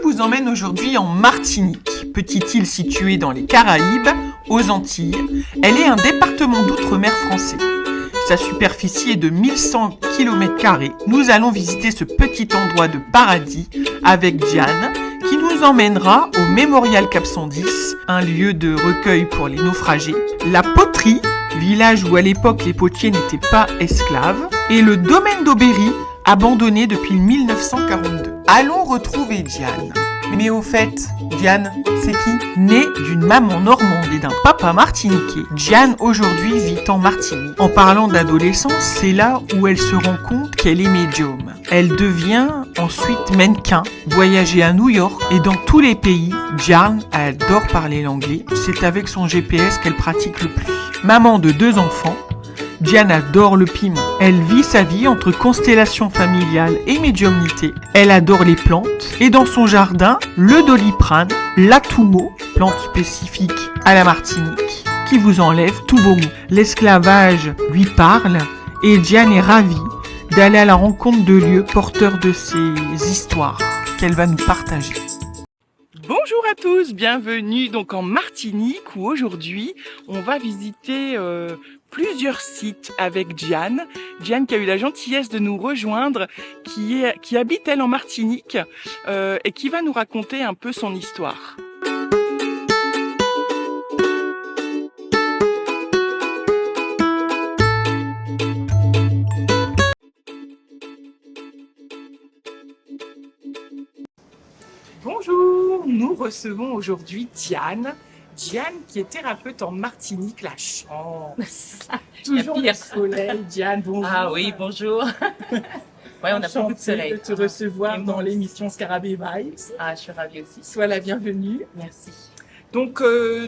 vous emmène aujourd'hui en Martinique, petite île située dans les Caraïbes, aux Antilles. Elle est un département d'outre-mer français. Sa superficie est de 1100 km². Nous allons visiter ce petit endroit de paradis avec Diane, qui nous emmènera au Mémorial Cap 110, un lieu de recueil pour les naufragés, la poterie, village où à l'époque les potiers n'étaient pas esclaves, et le domaine d'Aubéry, abandonné depuis 1942. Allons retrouver Diane. Mais au fait, Diane, c'est qui? Née d'une maman normande et d'un papa martiniquais, Diane aujourd'hui vit en Martinique. En parlant d'adolescence, c'est là où elle se rend compte qu'elle est médium. Elle devient ensuite mannequin, voyager à New York et dans tous les pays. Diane adore parler l'anglais, c'est avec son GPS qu'elle pratique le plus. Maman de 2 enfants, Diane adore le piment. Elle vit sa vie entre constellation familiale et médiumnité. Elle adore les plantes et dans son jardin, le doliprane, l'atumo, plante spécifique à la Martinique, qui vous enlève tous vos maux. L'esclavage lui parle et Diane est ravie d'aller à la rencontre de lieux porteurs de ces histoires qu'elle va nous partager. Bonjour à tous, bienvenue donc en Martinique où aujourd'hui on va visiter plusieurs sites avec Diane. Diane qui a eu la gentillesse de nous rejoindre, qui habite elle en Martinique et qui va nous raconter un peu son histoire. Bonjour, nous recevons aujourd'hui Diane. Diane qui est thérapeute en Martinique, la chance. Toujours le soleil, Diane, bonjour. Ah oui, bonjour. Ouais, on a beaucoup de soleil. De te recevoir dans l'émission Scarabée Vibes. Ah, je suis ravie aussi. Sois la bienvenue. Merci. Donc,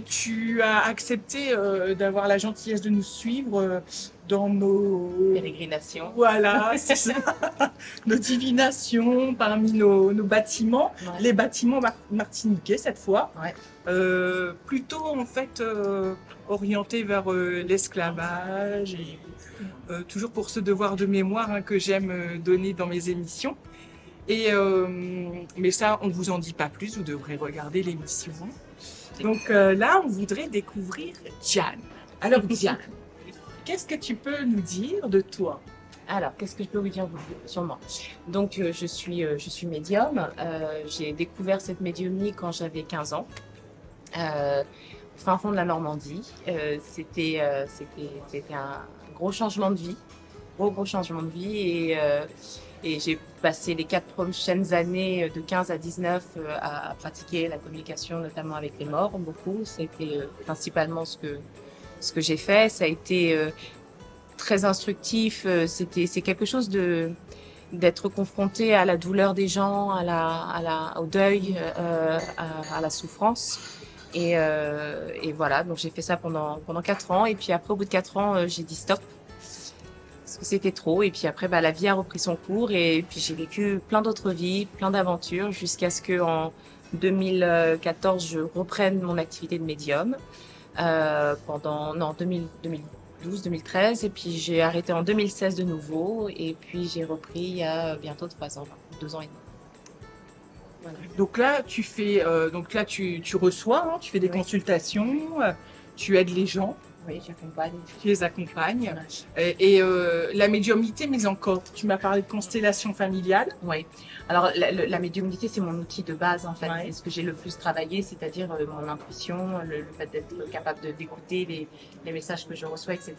tu as accepté d'avoir la gentillesse de nous suivre dans nos... Pérégrinations. Voilà, c'est ça. Nos divinations parmi nos bâtiments. Ouais. Les bâtiments martiniquais, cette fois. Ouais. Plutôt, en fait, orientés vers l'esclavage et toujours pour ce devoir de mémoire que j'aime donner dans mes émissions. Et, mais ça, on vous en dit pas plus, vous devrez regarder l'émission. Donc là, on voudrait découvrir Diane. Alors Diane, qu'est-ce que tu peux nous dire de toi? Alors, qu'est-ce que je peux vous dire sur moi? Donc, je suis médium. J'ai découvert cette médiumnie quand j'avais 15 ans, fin fond de la Normandie. C'était un gros changement de vie, gros changement de vie et j'ai passé les 4 prochaines années de 15 à 19 à pratiquer la communication, notamment avec les morts, beaucoup. C'était principalement ce que j'ai fait. Ça a été très instructif. C'est quelque chose d'être confronté à la douleur des gens, au deuil, à la souffrance. Et voilà, donc j'ai fait ça pendant 4 ans. Et puis après, au bout de 4 ans, j'ai dit stop. Parce que c'était trop. Et puis après, la vie a repris son cours. Et puis j'ai vécu plein d'autres vies, plein d'aventures, jusqu'à ce que en 2014, je reprenne mon activité de médium. 2012, 2013. Et puis j'ai arrêté en 2016 de nouveau. Et puis j'ai repris il y a bientôt 3 ans, 2 ans et demi. Voilà. Donc là, tu fais, tu reçois, hein, tu fais des consultations, tu aides les gens. Oui, j'accompagne. Tu les accompagnes. Voilà. Et la médiumnité, mais encore, tu m'as parlé de constellation familiale. Oui. Alors, la médiumnité, c'est mon outil de base, en fait. Ouais. C'est ce que j'ai le plus travaillé, c'est-à-dire mon intuition, le fait d'être capable d'écouter les messages que je reçois, etc.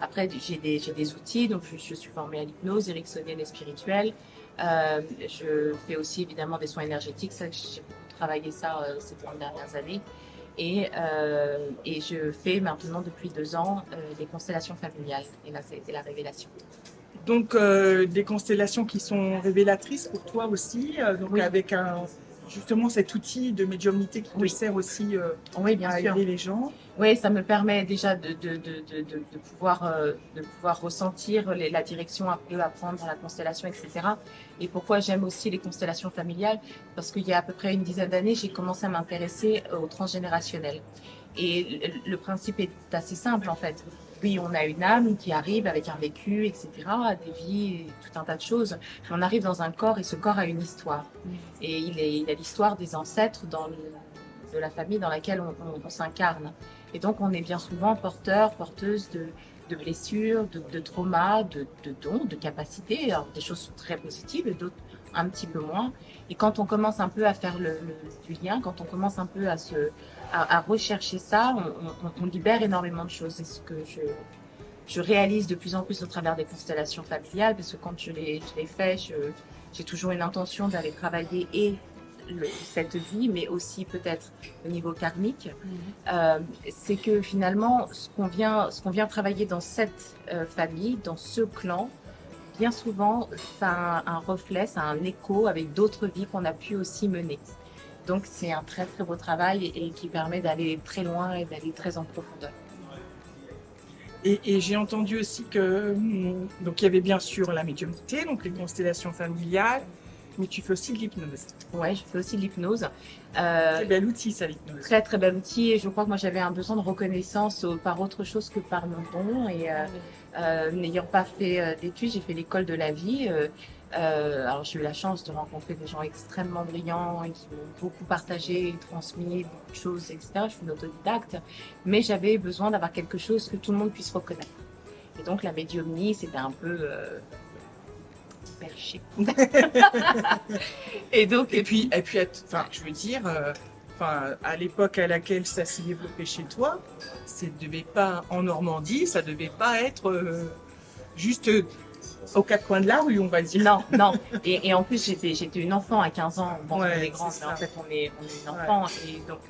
Après, j'ai des outils, donc je suis formée à l'hypnose ericksonienne et spirituelle. Je fais aussi, évidemment, des soins énergétiques. Ça, j'ai beaucoup travaillé ça ces 30 dernières années. Et je fais maintenant depuis 2 ans des constellations familiales. Et là, ça a été la révélation. Donc, des constellations qui sont révélatrices pour toi aussi, Oui. avec justement cet outil de médiumnité qui te Oui. sert aussi Oui, bien à sûr. aider les gens. Oui, ça me permet déjà de pouvoir ressentir la direction à prendre dans la constellation, etc. Et pourquoi j'aime aussi les constellations familiales? Parce qu'il y a à peu près une dizaine d'années, j'ai commencé à m'intéresser au transgénérationnel. Et le principe est assez simple, en fait. oui, on a une âme qui arrive avec un vécu, etc., des vies, et tout un tas de choses. Mais on arrive dans un corps et ce corps a une histoire. Et il a l'histoire des ancêtres de la famille dans laquelle on s'incarne. Et donc, on est bien souvent porteur, porteuse de blessures, de traumas, de dons, de capacités. Alors, des choses sont très positives et d'autres un petit peu moins. Et quand on commence un peu à faire du lien, quand on commence un peu à rechercher ça, on libère énormément de choses. C'est ce que je réalise de plus en plus au travers des constellations familiales, parce que quand je les fais, j'ai toujours une intention d'aller travailler cette vie, mais aussi peut-être au niveau karmique. C'est que finalement, ce qu'on vient travailler dans cette famille, dans ce clan, bien souvent, ça a un reflet, ça a un écho avec d'autres vies qu'on a pu aussi mener. Donc c'est un très très beau travail et qui permet d'aller très loin et d'aller très en profondeur. Et j'ai entendu aussi que donc il y avait bien sûr la médiumnité, donc les constellations familiales, mais tu fais aussi de l'hypnose. Ouais, je fais aussi de l'hypnose. Très bel outil, ça, l'hypnose. Très très bel outil, et je crois que moi j'avais un besoin de reconnaissance par autre chose que par mon don. Et n'ayant pas fait d'études, j'ai fait l'école de la vie. Alors j'ai eu la chance de rencontrer des gens extrêmement brillants et qui m'ont beaucoup partagé, transmis beaucoup de choses, etc. Je suis une autodidacte, mais j'avais besoin d'avoir quelque chose que tout le monde puisse reconnaître. Et donc la médiumnie, c'était un peu perché. Et puis, enfin, je veux dire, à l'époque à laquelle ça s'est développé chez toi, ça devait pas en Normandie, ça devait pas être juste aux quatre coins de la rue, on va dire. Non, non. Et en plus, j'étais une enfant à 15 ans. Bon, Ouais, on est grand, mais en fait, on est une enfant. Ouais. Et donc,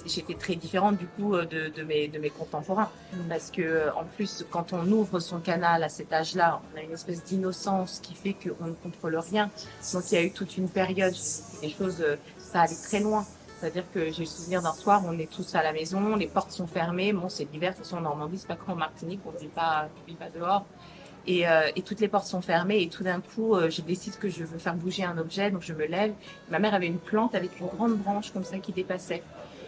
j'étais très différente du coup de mes contemporains. Parce que, en plus, quand on ouvre son canal à cet âge-là, on a une espèce d'innocence qui fait qu'on ne contrôle rien. Donc, il y a eu toute une période, des choses, ça allait très loin. C'est-à-dire que j'ai le souvenir d'un soir, on est tous à la maison, les portes sont fermées. Bon, c'est l'hiver, de toute façon, en Normandie, c'est pas comme en Martinique, on ne vit pas dehors. Et toutes les portes sont fermées et tout d'un coup, je décide que je veux faire bouger un objet, donc je me lève. Ma mère avait une plante avec une grande branche comme ça qui dépassait.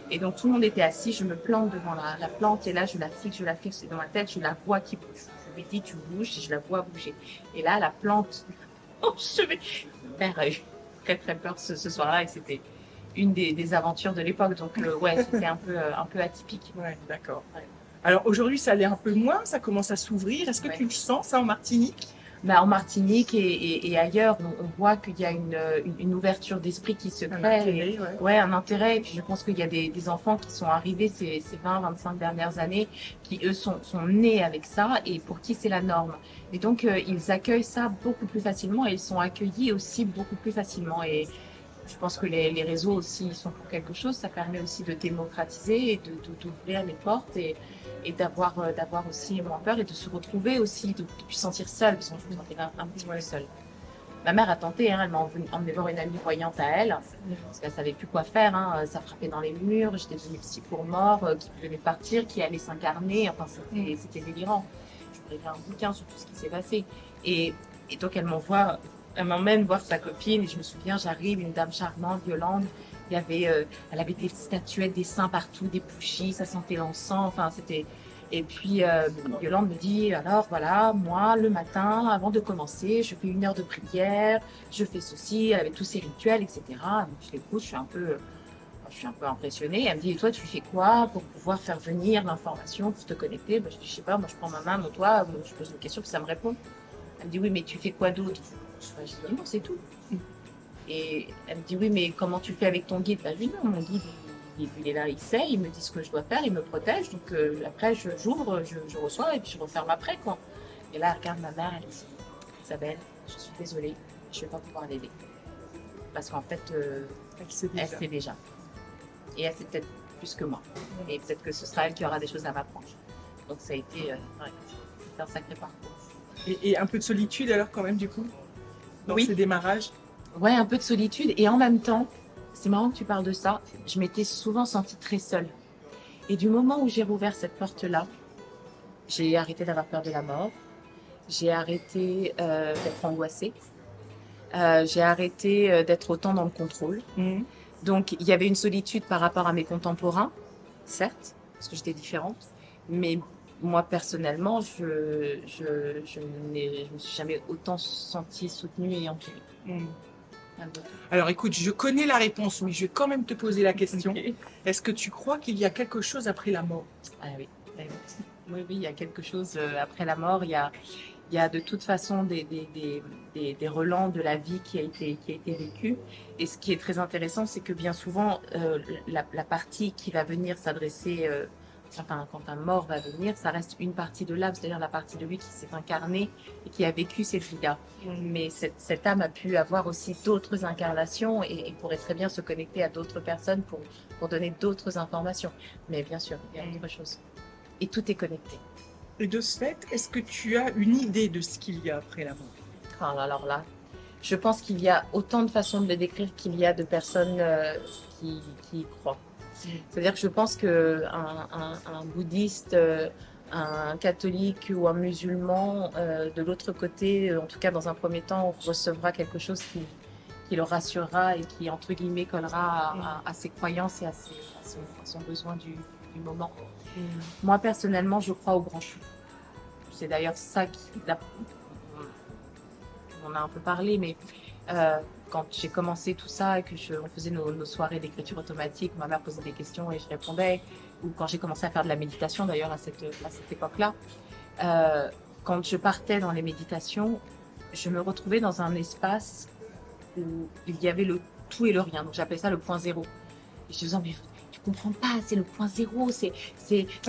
Et donc tout le monde était assis, je me plante devant la plante et là je la fixe et dans ma tête, je la vois qui bouge. Je lui dis tu bouges et je la vois bouger. Et là la plante, Ma mère a eu très très peur ce soir-là et c'était une des aventures de l'époque. Donc ouais, c'était un peu atypique. Ouais, d'accord. Ouais. Alors aujourd'hui, ça allait un peu moins, ça commence à s'ouvrir. Est-ce que tu le sens, ça, en Martinique ? En Martinique et ailleurs, on voit qu'il y a une ouverture d'esprit qui se crée. Un intérêt. Et puis je pense qu'il y a des enfants qui sont arrivés ces 20-25 dernières années, qui eux sont nés avec ça et pour qui c'est la norme. Et donc ils accueillent ça beaucoup plus facilement et ils sont accueillis aussi beaucoup plus facilement. Et je pense que les réseaux aussi ils sont pour quelque chose. Ça permet aussi de démocratiser et d'ouvrir les portes et d'avoir aussi moins peur et de se retrouver aussi, de plus sentir seule, parce que je me sentais un petit peu seule. Ma mère a tenté, elle m'a emmenée voir une amie voyante à elle, parce qu'elle savait plus quoi faire, ça frappait dans les murs, j'étais devenue psy pour mort, qui venait partir, qui allait s'incarner, enfin c'était délirant. Je voulais faire un bouquin sur tout ce qui s'est passé. Et donc elle m'emmène voir sa copine, et je me souviens, j'arrive, une dame charmante, violente, elle avait des statuettes, des seins partout, des bougies, ça sentait l'encens, enfin c'était... Et puis Yolande me dit, alors voilà, moi le matin, avant de commencer, je fais 1 heure de prière, je fais ceci, avec tous ces rituels, etc. Donc je l'écoute, je suis un peu impressionnée. Elle me dit, et toi tu fais quoi pour pouvoir faire venir l'information, pour te connecter ? Je dis, je sais pas, moi je prends ma main, toi, je pose une question, puis ça me répond. Elle me dit, oui, mais tu fais quoi d'autre ? Je dis, non, c'est tout. Et elle me dit, oui, mais comment tu fais avec ton guide ? Je dis, non, mon guide, il est là, il sait, il me dit ce que je dois faire, il me protège. Donc après, j'ouvre, je reçois et puis je referme après, quoi. Et là, elle regarde ma mère, elle dit, Isabelle, je suis désolée, je ne vais pas pouvoir l'aider. Parce qu'en fait, elle sait déjà. Et elle sait peut-être plus que moi. Et peut-être que ce sera elle qui aura des choses à m'apprendre. Donc ça a été un sacré parcours. Et un peu de solitude alors quand même, du coup, dans ces démarrages ? Ouais, un peu de solitude. Et en même temps, c'est marrant que tu parles de ça, je m'étais souvent sentie très seule. Et du moment où j'ai rouvert cette porte-là, j'ai arrêté d'avoir peur de la mort, j'ai arrêté d'être angoissée, j'ai arrêté d'être autant dans le contrôle. Donc, il y avait une solitude par rapport à mes contemporains, certes, parce que j'étais différente, mais moi personnellement, je me suis jamais autant sentie soutenue et entourée. Mm. Alors écoute, je connais la réponse, mais je vais quand même te poser la question. Ok. Est-ce que tu crois qu'il y a quelque chose après la mort? Ah oui, oui, oui, il y a quelque chose après la mort. Il y a de toute façon des relents de la vie qui a été vécue. Et ce qui est très intéressant, c'est que bien souvent, la partie qui va venir s'adresser, quand un mort va venir, ça reste une partie de l'âme, c'est-à-dire la partie de lui qui s'est incarnée et qui a vécu cette vie-là. Mais cette âme a pu avoir aussi d'autres incarnations et pourrait très bien se connecter à d'autres personnes pour donner d'autres informations. Mais bien sûr, il y a autre chose. Et tout est connecté. Et de ce fait, est-ce que tu as une idée de ce qu'il y a après la mort? Alors là, je pense qu'il y a autant de façons de le décrire qu'il y a de personnes qui y croient. C'est-à-dire que je pense qu'un un bouddhiste, un catholique ou un musulman, de l'autre côté, en tout cas dans un premier temps, recevra quelque chose qui le rassurera et qui, entre guillemets, collera à ses croyances et à son besoin du moment. Moi, personnellement, je crois au grand chou. C'est d'ailleurs ça on a un peu parlé, mais quand j'ai commencé tout ça et que on faisait nos soirées d'écriture automatique, ma mère posait des questions et je répondais, ou quand j'ai commencé à faire de la méditation d'ailleurs à cette époque-là, quand je partais dans les méditations, je me retrouvais dans un espace où il y avait le tout et le rien, donc j'appelais ça le point zéro. Et je disais, mais tu comprends pas, c'est le point zéro, c'est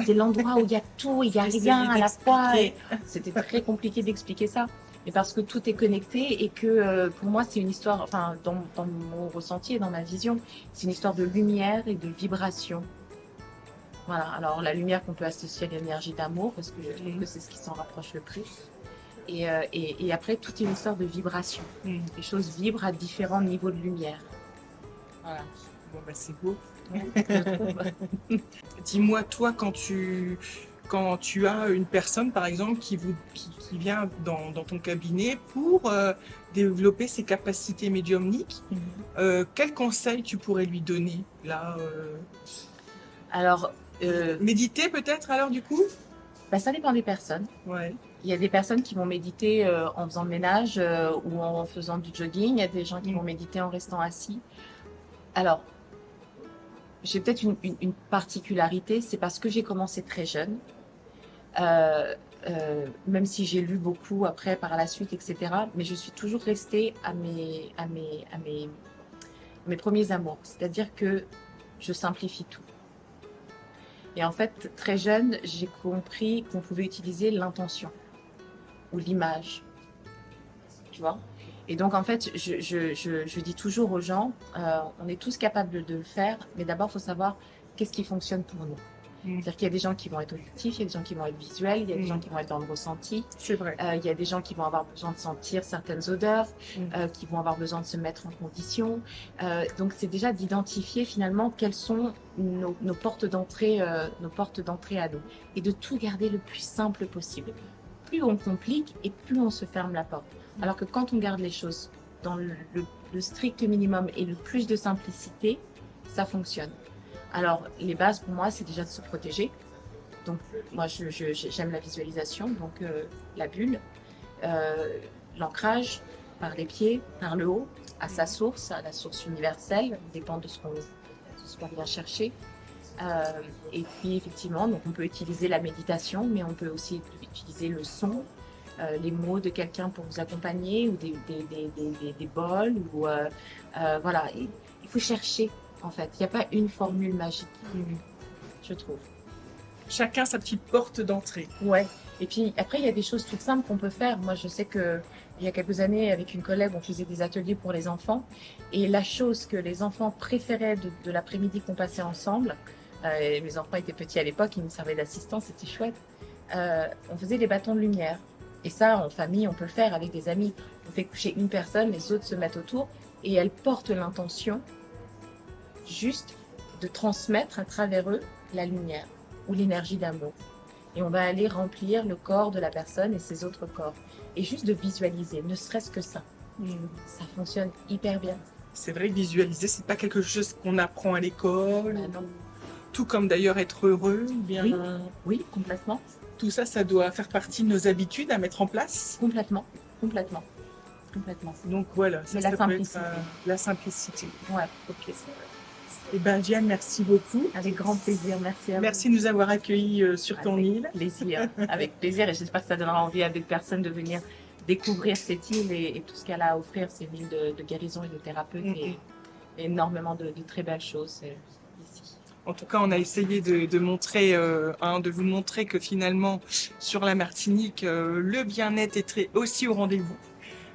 l'endroit où il y a tout, il y a rien à la fois. C'était très compliqué d'expliquer ça. Mais parce que tout est connecté et que pour moi c'est une histoire, enfin dans mon ressenti et dans ma vision, c'est une histoire de lumière et de vibration. Voilà, alors la lumière qu'on peut associer à l'énergie d'amour, parce que je trouve que c'est ce qui s'en rapproche le plus. Et après, tout est une histoire de vibration. Les choses vibrent à différents niveaux de lumière. Voilà. Bon, bah c'est beau. Dis-moi, toi, quand tu as une personne, par exemple, qui vient dans ton cabinet pour développer ses capacités médiumniques, quel conseil tu pourrais lui donner là Alors, méditer peut-être alors du coup? Ça dépend des personnes. Ouais. Il y a des personnes qui vont méditer en faisant le ménage ou en faisant du jogging. Il y a des gens qui vont méditer en restant assis. Alors, j'ai peut-être une particularité, c'est parce que j'ai commencé très jeune. Même si j'ai lu beaucoup après par la suite, etc. Mais je suis toujours restée à mes premiers amours. C'est-à-dire que je simplifie tout. Et en fait, très jeune, j'ai compris qu'on pouvait utiliser l'intention ou l'image. Tu vois ? Et donc, en fait, je dis toujours aux gens, on est tous capables de le faire, mais d'abord, il faut savoir qu'est-ce qui fonctionne pour nous. C'est-à-dire qu'il y a des gens qui vont être auditifs, il y a des gens qui vont être visuels, il y a des gens qui vont être dans le ressenti. C'est vrai. Il y a des gens qui vont avoir besoin de sentir certaines odeurs, qui vont avoir besoin de se mettre en condition. Donc, c'est déjà d'identifier finalement quelles sont nos portes d'entrée à nous. Et de tout garder le plus simple possible. Plus on complique et plus on se ferme la porte. Alors que quand on garde les choses dans le strict minimum et le plus de simplicité, ça fonctionne. Alors, les bases pour moi, c'est déjà de se protéger. Donc, moi, j'aime la visualisation, donc la bulle, l'ancrage par les pieds, par le haut, à sa source, à la source universelle, dépend de ce qu'on vient chercher. Et puis, effectivement, donc on peut utiliser la méditation, mais on peut aussi utiliser le son, les mots de quelqu'un pour vous accompagner, ou des bols, ou voilà. Et il faut chercher. En fait, il n'y a pas une formule magique, je trouve. Chacun sa petite porte d'entrée. Ouais. Et puis après, il y a des choses toutes simples qu'on peut faire. Moi, je sais que il y a quelques années, avec une collègue, on faisait des ateliers pour les enfants. Et la chose que les enfants préféraient de l'après-midi qu'on passait ensemble, mes enfants étaient petits à l'époque, ils me servaient d'assistant, c'était chouette. On faisait des bâtons de lumière. Et ça, en famille, on peut le faire avec des amis. On fait coucher une personne, les autres se mettent autour et elles portent l'intention juste de transmettre à travers eux la lumière ou l'énergie d'amour. Et on va aller remplir le corps de la personne et ses autres corps. Et juste de visualiser, ne serait-ce que ça. Ça fonctionne hyper bien. C'est vrai que visualiser, c'est pas quelque chose qu'on apprend à l'école. Non. Tout comme d'ailleurs être heureux, bien. Oui, complètement. tout ça, ça doit faire partie de nos habitudes à mettre en place. Complètement, complètement, complètement. Donc voilà, Mais la ça peut être, simplicité. la simplicité. Ouais, Ok. Eh ben Diane, merci beaucoup. avec grand plaisir. Merci à vous. Merci de nous avoir accueillis sur ton Avec île. plaisir, avec plaisir, et j'espère que ça donnera envie à d'autres personnes de venir découvrir cette île et tout ce qu'elle a à offrir. C'est une île de guérison et de thérapeute et énormément de très belles choses ici. En tout cas, on a essayé de montrer, de vous montrer que finalement, sur la Martinique, le bien-être est aussi au rendez-vous.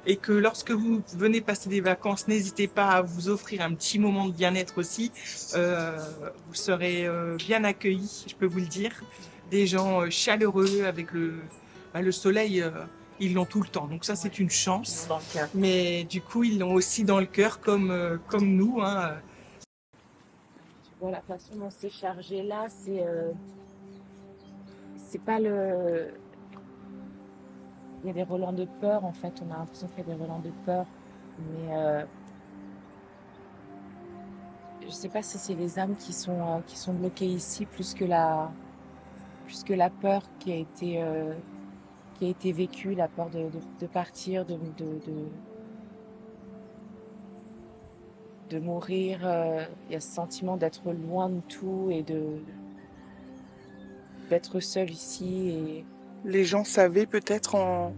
Et que lorsque vous venez passer des vacances, n'hésitez pas à vous offrir un petit moment de bien-être aussi. Vous serez bien accueillis, je peux vous le dire. Des gens chaleureux avec le soleil, ils l'ont tout le temps. Donc ça, c'est une chance. Donc, Mais du coup, ils l'ont aussi dans le cœur comme nous. Hein. voilà, la façon dont c'est chargé là, c'est pas le. Il y a des relents de peur en fait. On a l'impression qu'il y a des relents de peur, mais je sais pas si c'est les âmes qui sont bloquées ici plus que la peur qui a été vécue, la peur de partir, de mourir. Il y a ce sentiment d'être loin de tout et d'être seul ici. Et Les gens savaient peut-être en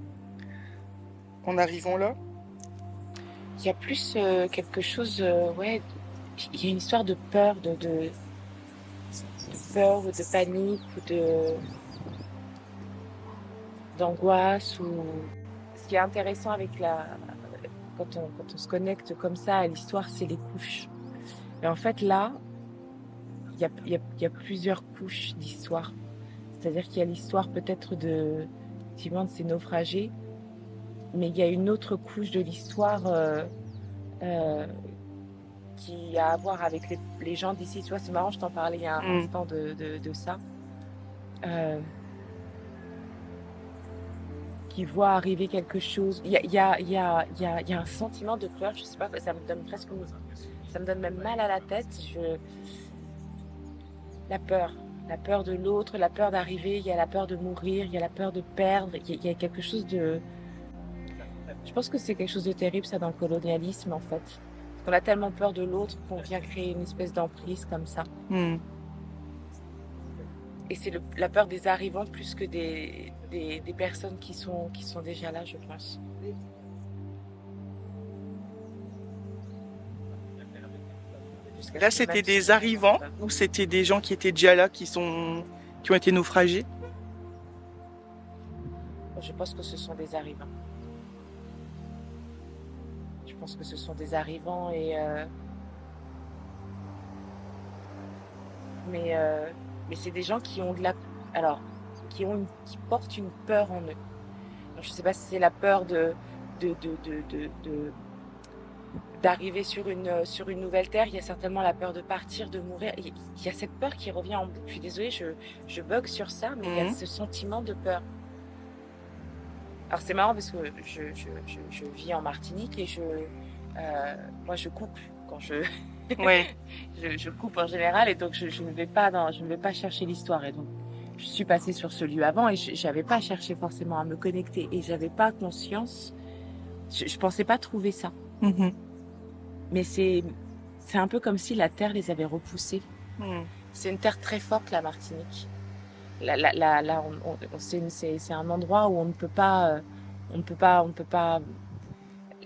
arrivant là. il y a plus quelque chose, ouais, il y a une histoire de peur, de peur ou de panique ou d'angoisse. Ce qui est intéressant avec quand on se connecte comme ça à l'histoire, c'est les couches. Et en fait là, il y a plusieurs couches d'histoire. C'est-à-dire qu'il y a l'histoire peut-être effectivement de ces naufragés, mais il y a une autre couche de l'histoire qui a à voir avec les gens d'ici. Tu vois, c'est marrant, je t'en parlais il y a un instant de ça. Qui voit arriver quelque chose. Il y a un sentiment de peur, je sais pas, ça me donne même mal à la tête. La peur de l'autre, la peur d'arriver, il y a la peur de mourir, il y a la peur de perdre, il y a quelque chose de... Je pense que c'est quelque chose de terrible ça dans le colonialisme en fait. Parce qu'on a tellement peur de l'autre qu'on vient créer une espèce d'emprise comme ça. Et c'est la peur des arrivants plus que des personnes qui sont déjà là, je pense. Là, c'était des arrivants ou c'était des gens qui étaient déjà là, qui ont été naufragés? Je pense que ce sont des arrivants. Je pense que ce sont des arrivants mais c'est des gens qui ont qui portent une peur en eux. Donc, je ne sais pas si c'est la peur d'arriver sur une nouvelle terre. Il y a certainement la peur de partir, de mourir. Il y a cette peur qui revient en boucle. Je suis désolée, je bug sur ça, mais il y a ce sentiment de peur. Alors c'est marrant parce que je vis en Martinique et moi je coupe quand Ouais. je coupe en général, et donc je ne vais pas chercher l'histoire, et donc je suis passée sur ce lieu avant et j'avais pas cherché forcément à me connecter et j'avais pas conscience, je pensais pas trouver ça. Mais c'est un peu comme si la terre les avait repoussés. C'est une terre très forte, la Martinique. Là, c'est un endroit où on ne peut pas.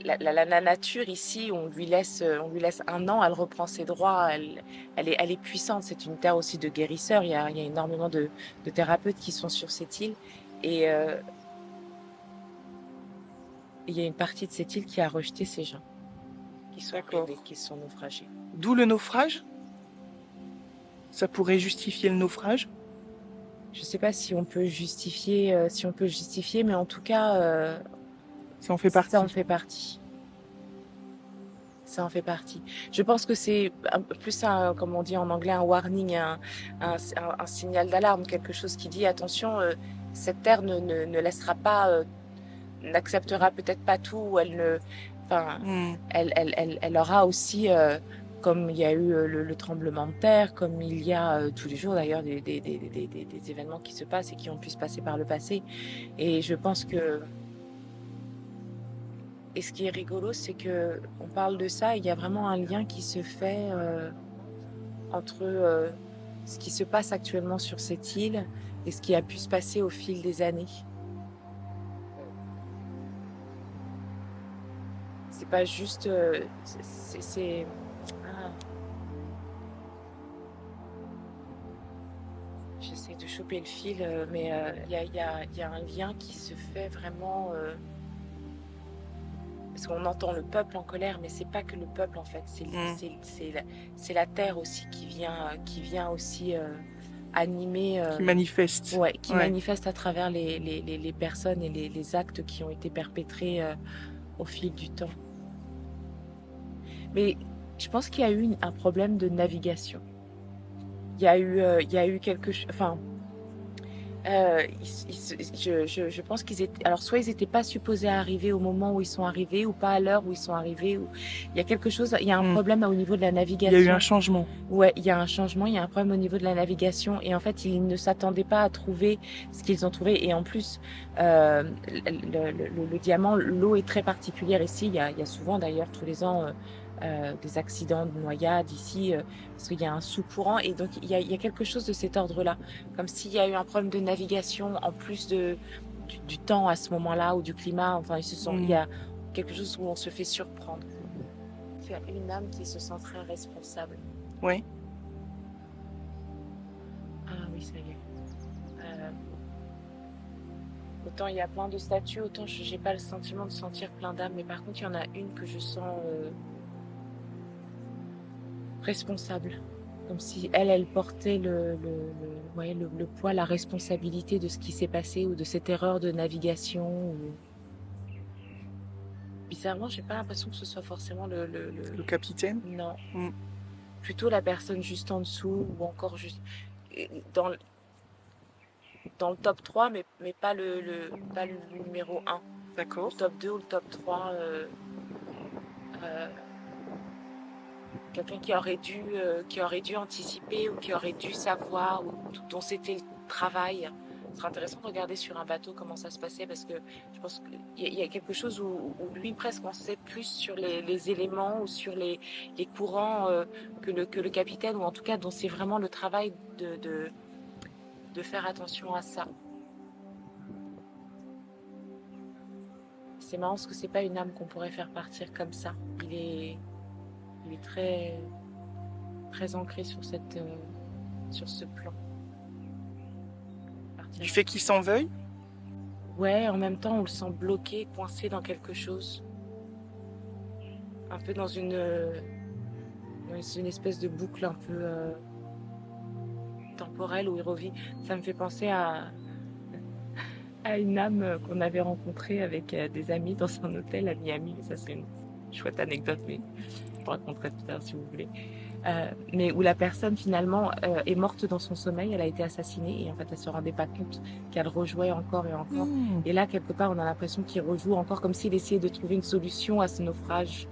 La nature ici, on lui laisse 1 an, elle reprend ses droits, elle est puissante. C'est une terre aussi de guérisseurs. Il y a énormément de thérapeutes qui sont sur cette île, et il y a une partie de cette île qui a rejeté ces gens, qui sont arrivés, qui sont naufragés. D'où le naufrage? Ça pourrait justifier le naufrage? Je ne sais pas si on peut justifier, mais en tout cas, ça en fait partie. Ça en fait partie. Je pense que c'est plus comme on dit en anglais, un warning, un signal d'alarme, quelque chose qui dit attention, cette terre ne laissera pas, n'acceptera peut-être pas tout, elle aura aussi comme il y a eu le tremblement de terre, comme il y a tous les jours d'ailleurs des événements qui se passent et qui ont pu se passer par le passé. Et je pense que... Et ce qui est rigolo, c'est que on parle de ça, et il y a vraiment un lien qui se fait entre ce qui se passe actuellement sur cette île et ce qui a pu se passer au fil des années. C'est pas juste... Ah. J'essaie de choper le fil, mais il y a un lien qui se fait vraiment... Parce qu'on entend le peuple en colère, mais c'est pas que le peuple en fait, c'est la terre aussi qui vient aussi animer... Qui manifeste. Ouais, qui manifeste à travers les personnes et les actes qui ont été perpétrés au fil du temps. Mais je pense qu'il y a eu un problème de navigation. Il y a eu quelque chose... Enfin, je pense qu'ils étaient... Alors, soit ils n'étaient pas supposés arriver au moment où ils sont arrivés, ou pas à l'heure où ils sont arrivés. Ou... Il y a quelque chose... Il y a un problème au niveau de la navigation. Il y a eu un changement. Ouais, il y a un changement, il y a un problème au niveau de la navigation. Et en fait, ils ne s'attendaient pas à trouver ce qu'ils ont trouvé. Et en plus, le diamant, l'eau est très particulière ici. Il y a souvent, d'ailleurs, tous les ans... des accidents de noyade ici, parce qu'il y a un sous-courant, et donc il y a quelque chose de cet ordre-là, comme s'il y a eu un problème de navigation en plus du temps à ce moment-là, ou du climat. Enfin, il y a quelque chose où on se fait surprendre. Il y a une âme qui se sent très responsable. Oui. Ah oui, ça y est. Autant il y a plein de statues, autant je n'ai pas le sentiment de sentir plein d'âmes, mais par contre il y en a une que je sens responsable, comme si elle portait le poids, la responsabilité de ce qui s'est passé, ou de cette erreur de navigation. Bizarrement, j'ai pas l'impression que ce soit forcément le capitaine. Non. Plutôt la personne juste en dessous, ou encore juste dans le top 3, mais pas le numéro 1. D'accord. Le top 2 ou le top 3. Quelqu'un qui aurait dû anticiper, ou qui aurait dû savoir, ou dont c'était le travail. Ce serait intéressant de regarder sur un bateau comment ça se passait, parce que je pense qu'il y a quelque chose où lui presque en sait plus sur les éléments, ou sur les courants que le capitaine, ou en tout cas dont c'est vraiment le travail de faire attention à ça. C'est marrant parce que c'est pas une âme qu'on pourrait faire partir comme ça. Il est très, très ancré sur ce plan. Du fait qu'il s'en veuille? Ouais, en même temps, on le sent bloqué, coincé dans quelque chose. Un peu dans une espèce de boucle un peu temporelle où il revit. Ça me fait penser à une âme qu'on avait rencontrée avec des amis dans un hôtel à Miami. Ça, c'est une chouette anecdote, mais je vous raconterai plus tard si vous voulez. Mais où la personne finalement est morte dans son sommeil, elle a été assassinée, et en fait elle se rendait pas compte qu'elle rejouait encore et encore. Et là, quelque part, on a l'impression qu'il rejoue encore, comme s'il essayait de trouver une solution à ce naufrage.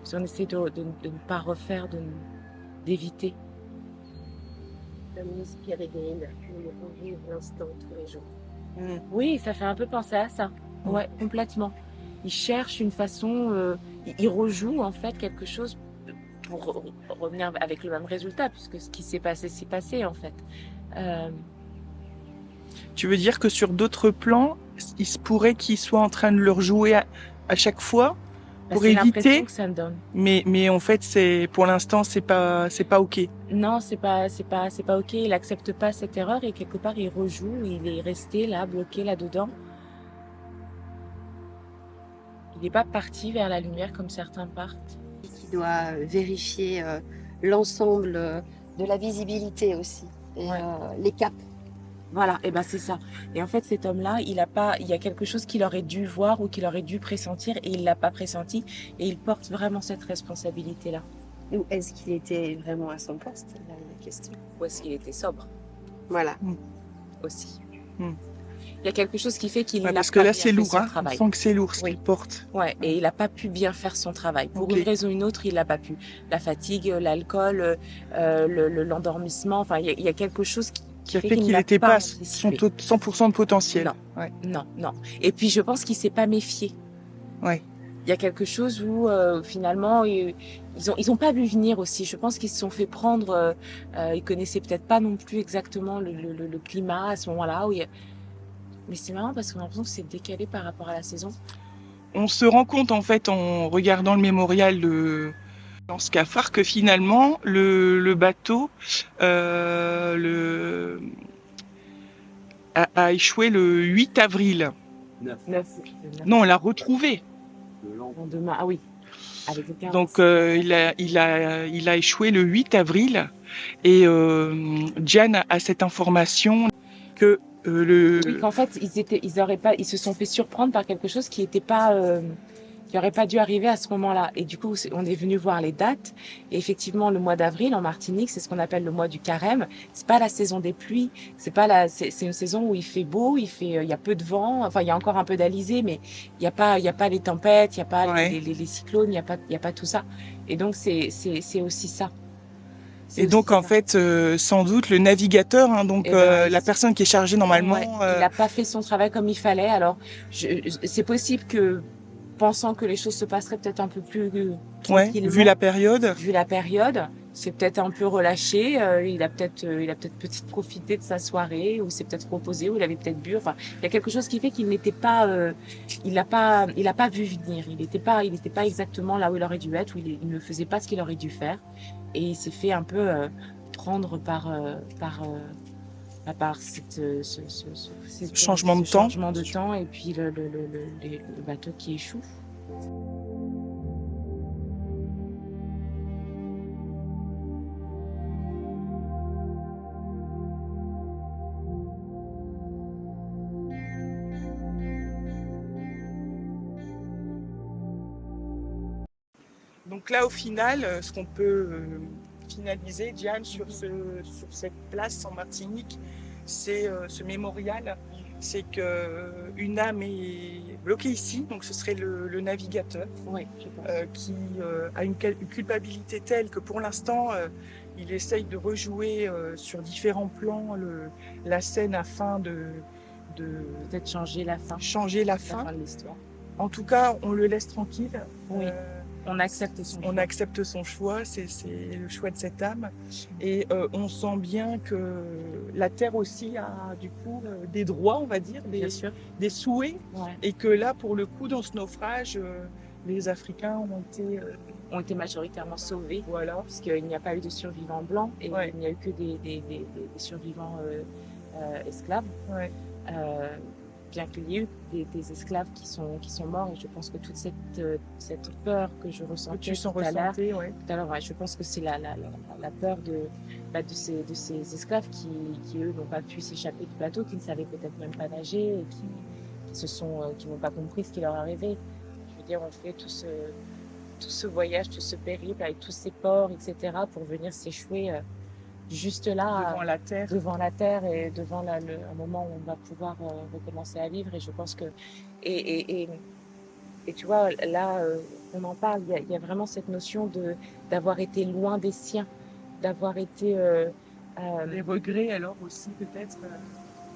Si on essaie de ne pas refaire, d'éviter. Comme Miss Peregrine, on vit l'instant tous les jours. Oui, ça fait un peu penser à ça. Ouais, complètement. Il cherche une façon, il rejoue en fait quelque chose pour revenir avec le même résultat, puisque ce qui s'est passé, s'est passé en fait. Tu veux dire que sur d'autres plans, il se pourrait qu'il soit en train de le rejouer à chaque fois pour éviter que ça me donne. Mais en fait, pour l'instant, c'est pas ok. Non, c'est pas ok. Il accepte pas cette erreur, et quelque part il rejoue. Il est resté là, bloqué là-dedans. Il n'est pas parti vers la lumière comme certains partent. Qui doit vérifier l'ensemble de la visibilité aussi, et les caps. Voilà, et ben c'est ça. Et en fait, cet homme-là, il y a quelque chose qu'il aurait dû voir ou qu'il aurait dû pressentir, et il l'a pas pressenti, et il porte vraiment cette responsabilité-là. Ou est-ce qu'il était vraiment à son poste, la question. Ou est-ce qu'il était sobre? Voilà. Aussi. il y a quelque chose qui fait qu'il n'a parce pas que là, bien c'est fait lourd, son hein. On travail. sent que c'est lourd ce Oui. qu'il porte. Ouais, et il n'a pas pu bien faire son travail. Pour Ok. une raison ou une autre, il n'a pas pu. La fatigue, l'alcool, l'endormissement, enfin, il y a quelque chose Qui a fait fait qu'il n'a n'était pas à anticipé. 100% de potentiel. Non. Ouais. Non. Et puis, je pense qu'il s'est pas méfié. Ouais. Il y a quelque chose où, finalement, ils ont pas vu venir aussi. Je pense qu'ils se sont fait prendre, ils connaissaient peut-être pas non plus exactement le climat à ce moment-là. Mais c'est marrant parce qu'on a l'impression que c'est décalé par rapport à la saison. On se rend compte en fait en regardant le mémorial dans ce Scafard que finalement le bateau a échoué le 8 avril. 9. Non, on l'a retrouvé. Demain, ah oui. Avec le 15. Donc il a échoué le 8 avril et Diane a cette information que Oui, qu'en fait, ils se sont fait surprendre par quelque chose qui n'était pas, qui aurait pas dû arriver à ce moment-là. Et du coup, on est venu voir les dates. Et effectivement, le mois d'avril en Martinique, c'est ce qu'on appelle le mois du carême. C'est pas la saison des pluies. C'est une saison où il fait beau, il y a peu de vent. Enfin, il y a encore un peu d'alizé, mais il y a pas les tempêtes, il y a pas Ouais. les cyclones, il y a pas tout ça. Et donc, c'est aussi ça. et donc en fait sans doute le navigateur, hein, donc Eh ben, la personne qui est chargée normalement. Ouais, il n'a pas fait son travail comme il fallait. Alors, c'est possible que, pensant que les choses se passeraient peut-être un peu plus Ouais, tranquillement, vu la période. vu la période, c'est peut-être un peu relâché. Il a peut-être profité de sa soirée, ou s'est peut-être reposé, ou il avait peut-être bu. Enfin, il y a quelque chose qui fait qu'il n'était pas, il a pas vu venir. Il n'était pas exactement là où il aurait dû être, où il ne faisait pas ce qu'il aurait dû faire, et il s'est fait un peu prendre par ce Changement de temps. et puis le bateau qui échoue. Donc là, au final, ce qu'on peut finaliser, Diane, sur cette place en Martinique, c'est ce mémorial, c'est qu'une âme est bloquée ici, donc ce serait le navigateur, Oui, je pense. qui a une culpabilité telle que pour l'instant, il essaye de rejouer sur différents plans la scène afin de Peut-être changer la fin. changer la La fin. fin de l'histoire. En tout cas, on le laisse tranquille. Oui. On accepte son On choix. accepte son choix, c'est le choix de cette âme. Et on sent bien que la Terre aussi a du coup des droits, on va dire, Bien sûr. des souhaits. Ouais. Et que là, pour le coup, dans ce naufrage, les Africains Ont été majoritairement sauvés, voilà. puisqu'il n'y a pas eu de survivants blancs, et Ouais. il n'y a eu que des survivants esclaves. Ouais. Bien qu'il y ait eu des esclaves qui sont morts, et je pense que toute cette peur que je Que ressentais tu sens tout à l'heure, ressentir, ouais. ouais, je pense que c'est la peur de ces esclaves qui eux n'ont pas pu s'échapper du bateau, qui ne savaient peut-être même pas nager, et qui n'ont pas compris ce qui leur arrivait. Je veux dire, on fait tout ce voyage, tout ce périple avec tous ces ports, etc., pour venir s'échouer juste là, Devant la Terre. devant la terre, et devant un moment où on va pouvoir recommencer à vivre. Et je pense que et tu vois, là on en parle, il y a vraiment cette notion d'avoir été loin des siens, d'avoir été Des regrets alors aussi peut-être.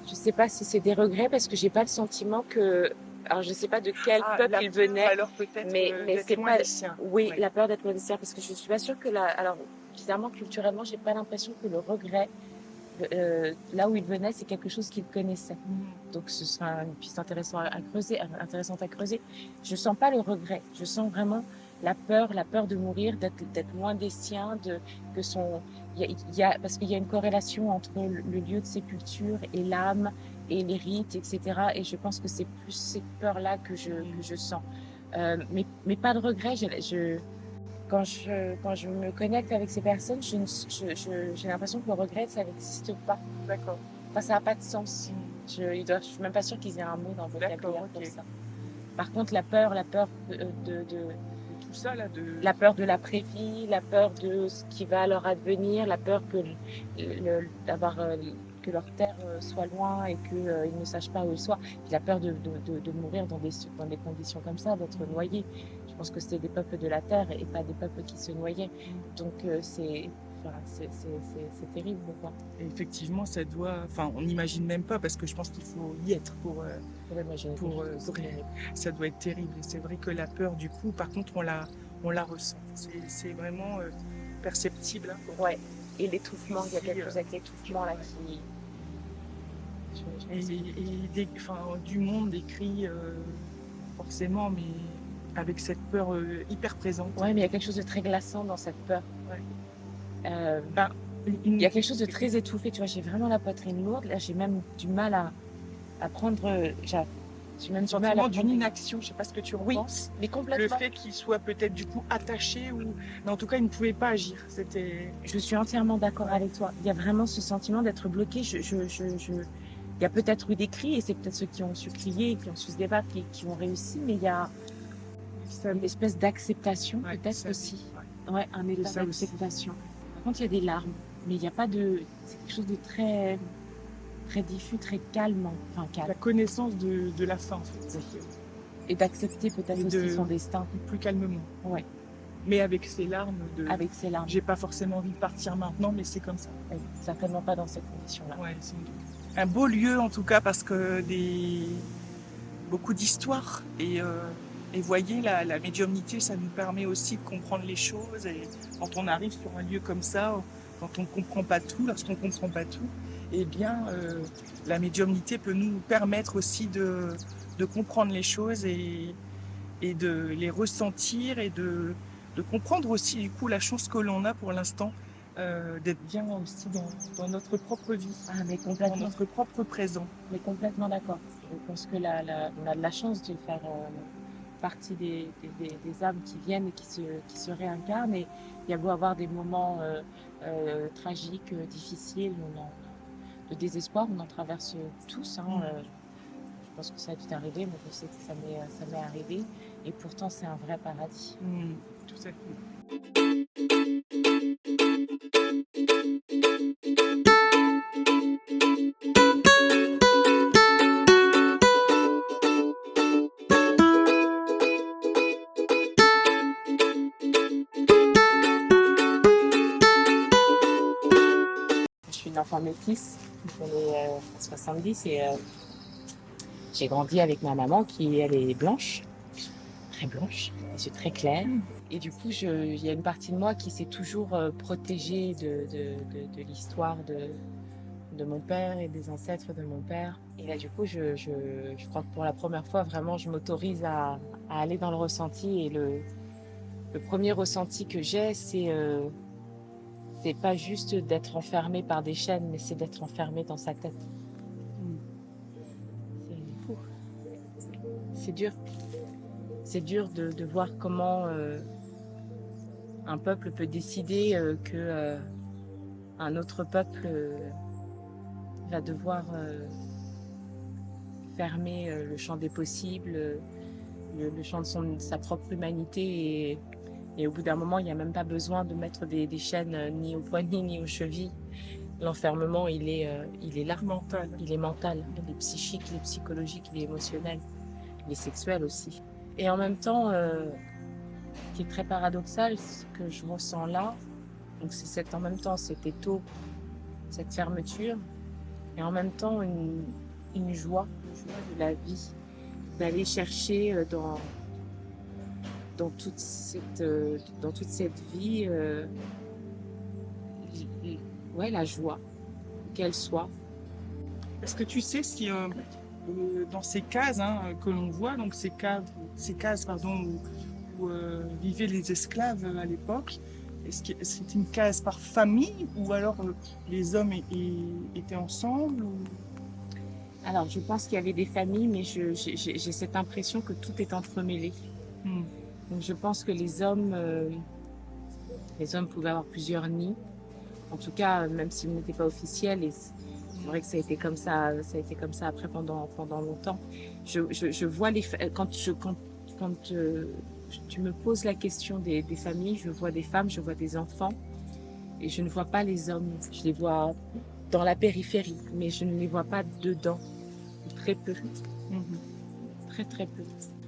je sais pas si c'est des regrets, parce que j'ai pas le sentiment que, alors je sais pas de quel peuple il venait, Alors peut-être mais d'être c'est loin pas, des siens. oui, Ouais. la peur d'être loin des siens, parce que je suis pas sûre que alors bizarrement, culturellement, j'ai pas l'impression que le regret là où il venait, c'est quelque chose qu'il connaissait. Donc ce sera une piste intéressante à creuser. Je sens pas le regret, je sens vraiment la peur de mourir, d'être loin des siens, parce qu'il y a une corrélation entre le lieu de sépulture et l'âme et les rites, etc. Et je pense que c'est plus cette peur-là que je sens. Mais pas de regret. Quand je me connecte avec ces personnes, j'ai l'impression que le regret, ça n'existe pas. D'accord. Enfin, ça n'a pas de sens. Je suis même pas sûre qu'ils aient un mot dans le vocabulaire pour ça. Par contre, la peur de Tout ça là la peur de l'après-vie, la peur de ce qui va leur advenir, la peur d'avoir que leur terre soit loin et qu'ils ne sachent pas où ils soient. Puis la peur de mourir dans des conditions comme ça, d'être noyés. Je pense que c'était des peuples de la terre et pas des peuples qui se noyaient. Donc c'est terrible, quoi. Et effectivement, ça doit. Enfin, on n'imagine même pas parce que je pense qu'il faut y être pour Imaginer. ça doit être terrible. Et c'est vrai que la peur, du coup, par contre, on la ressent. C'est vraiment perceptible. Hein, Ouais. Et l'étouffement, il y a quelque chose avec l'étouffement là qui. Du monde décrit forcément, mais avec cette peur hyper présente. Ouais, mais il y a quelque chose de très glaçant dans cette peur. Ouais. Il y a quelque chose de très étouffé. Tu vois, j'ai vraiment la poitrine lourde. Là, j'ai même du mal à prendre. J'ai même du mal à Sentiment d'une prendre. inaction, je sais pas ce que tu Oui, penses. mais Le complètement. fait qu'il soit peut-être du coup attaché mais en tout cas il ne pouvait pas agir. C'était Je suis entièrement d'accord avec toi. Il y a vraiment ce sentiment d'être bloqué. Il y a peut-être eu des cris, et c'est peut-être ceux qui ont su crier, qui ont su se débattre, qui ont réussi, mais il y a une espèce d'acceptation, Ouais, peut-être ça, aussi. ouais. Ouais, un état ça aussi. d'acceptation. Par contre, il y a des larmes, mais il n'y a pas de. C'est quelque chose de très, très diffus, très calme. Enfin, La calme. connaissance de la fin en fait. Et d'accepter peut-être Et aussi de- son destin. Plus calmement. Ouais, Mais avec ces larmes avec ses larmes. j'ai pas forcément envie de partir maintenant, mais c'est comme ça. Ouais, certainement pas dans ces conditions-là. Ouais, sans doute. Un beau lieu en tout cas parce que beaucoup d'histoires et voyez la médiumnité ça nous permet aussi de comprendre les choses et quand on arrive sur un lieu comme ça, quand on ne comprend pas tout, lorsqu'on ne comprend pas tout, eh bien la médiumnité peut nous permettre aussi de comprendre les choses et de les ressentir et de comprendre aussi du coup la chance que l'on a pour l'instant d'être bien aussi dans notre propre vie, Ah, mais dans complètement. notre propre présent. Mais complètement d'accord. Je pense que on a de la chance de faire partie des âmes qui viennent et qui se réincarnent. Et il y a beau avoir des moments tragiques, difficiles, de désespoir, on en traverse tous. Hein, je pense que ça a dû t'arriver, mais je sais que ça m'est arrivé. Et pourtant, c'est un vrai paradis. Tout à fait. Je suis une enfant métisse, on est 70 et j'ai grandi avec ma maman qui, elle, est blanche, très blanche, les yeux très clairs. Et du coup, il y a une partie de moi qui s'est toujours protégée de l'histoire de mon père et des ancêtres de mon père. Et là, du coup, je crois que pour la première fois, vraiment, je m'autorise à aller dans le ressenti. Et le premier ressenti que j'ai, c'est pas juste d'être enfermé par des chaînes, mais c'est d'être enfermé dans sa tête. C'est fou. C'est dur. C'est dur de voir comment un peuple peut décider que un autre peuple va devoir fermer le champ des possibles, le champ de sa propre humanité. Et au bout d'un moment, il n'y a même pas besoin de mettre des chaînes ni aux poignets ni aux chevilles. L'enfermement, il est là. Mental. Il est mental, il est psychique, il est psychologique, il est émotionnel, il est sexuel aussi. Et en même temps, ce qui est très paradoxal, ce que je ressens là, donc c'est en même temps cet étau, cette fermeture, et en même temps une joie de la vie, d'aller chercher dans toute cette vie, la joie, qu'elle soit. Est-ce que tu sais si dans ces cases que l'on voit, donc ces cases où vivaient les esclaves à l'époque, est-ce que c'est une case par famille ou alors les hommes étaient ensemble Alors, je pense qu'il y avait des familles, mais j'ai cette impression que tout est entremêlé. Donc, je pense que les hommes pouvaient avoir plusieurs nids. En tout cas, même s'ils n'étaient pas officiels, et c'est vrai que ça a été comme ça après pendant longtemps. Je vois quand tu me poses la question des familles, je vois des femmes, je vois des enfants, et je ne vois pas les hommes. Je les vois dans la périphérie, mais je ne les vois pas dedans, très peu, Mhm. très très peu.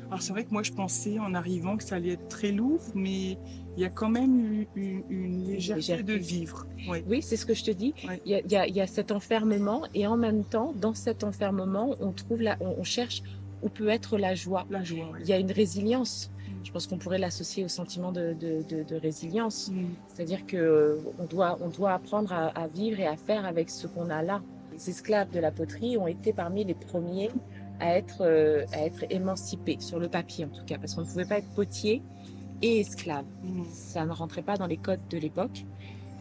Alors c'est vrai que moi je pensais en arrivant que ça allait être très lourd, mais il y a quand même une légèreté de vivre. Ouais. Oui, c'est ce que je te dis. Ouais. Il y a cet enfermement et en même temps, dans cet enfermement, on cherche où peut être la joie. La joie. Ouais. Il y a une résilience. Je pense qu'on pourrait l'associer au sentiment de résilience. C'est-à-dire que on doit apprendre à vivre et à faire avec ce qu'on a là. Les esclaves de la poterie ont été parmi les premiers à être émancipés, sur le papier en tout cas, parce qu'on ne pouvait pas être potier et esclave. Ça ne rentrait pas dans les codes de l'époque,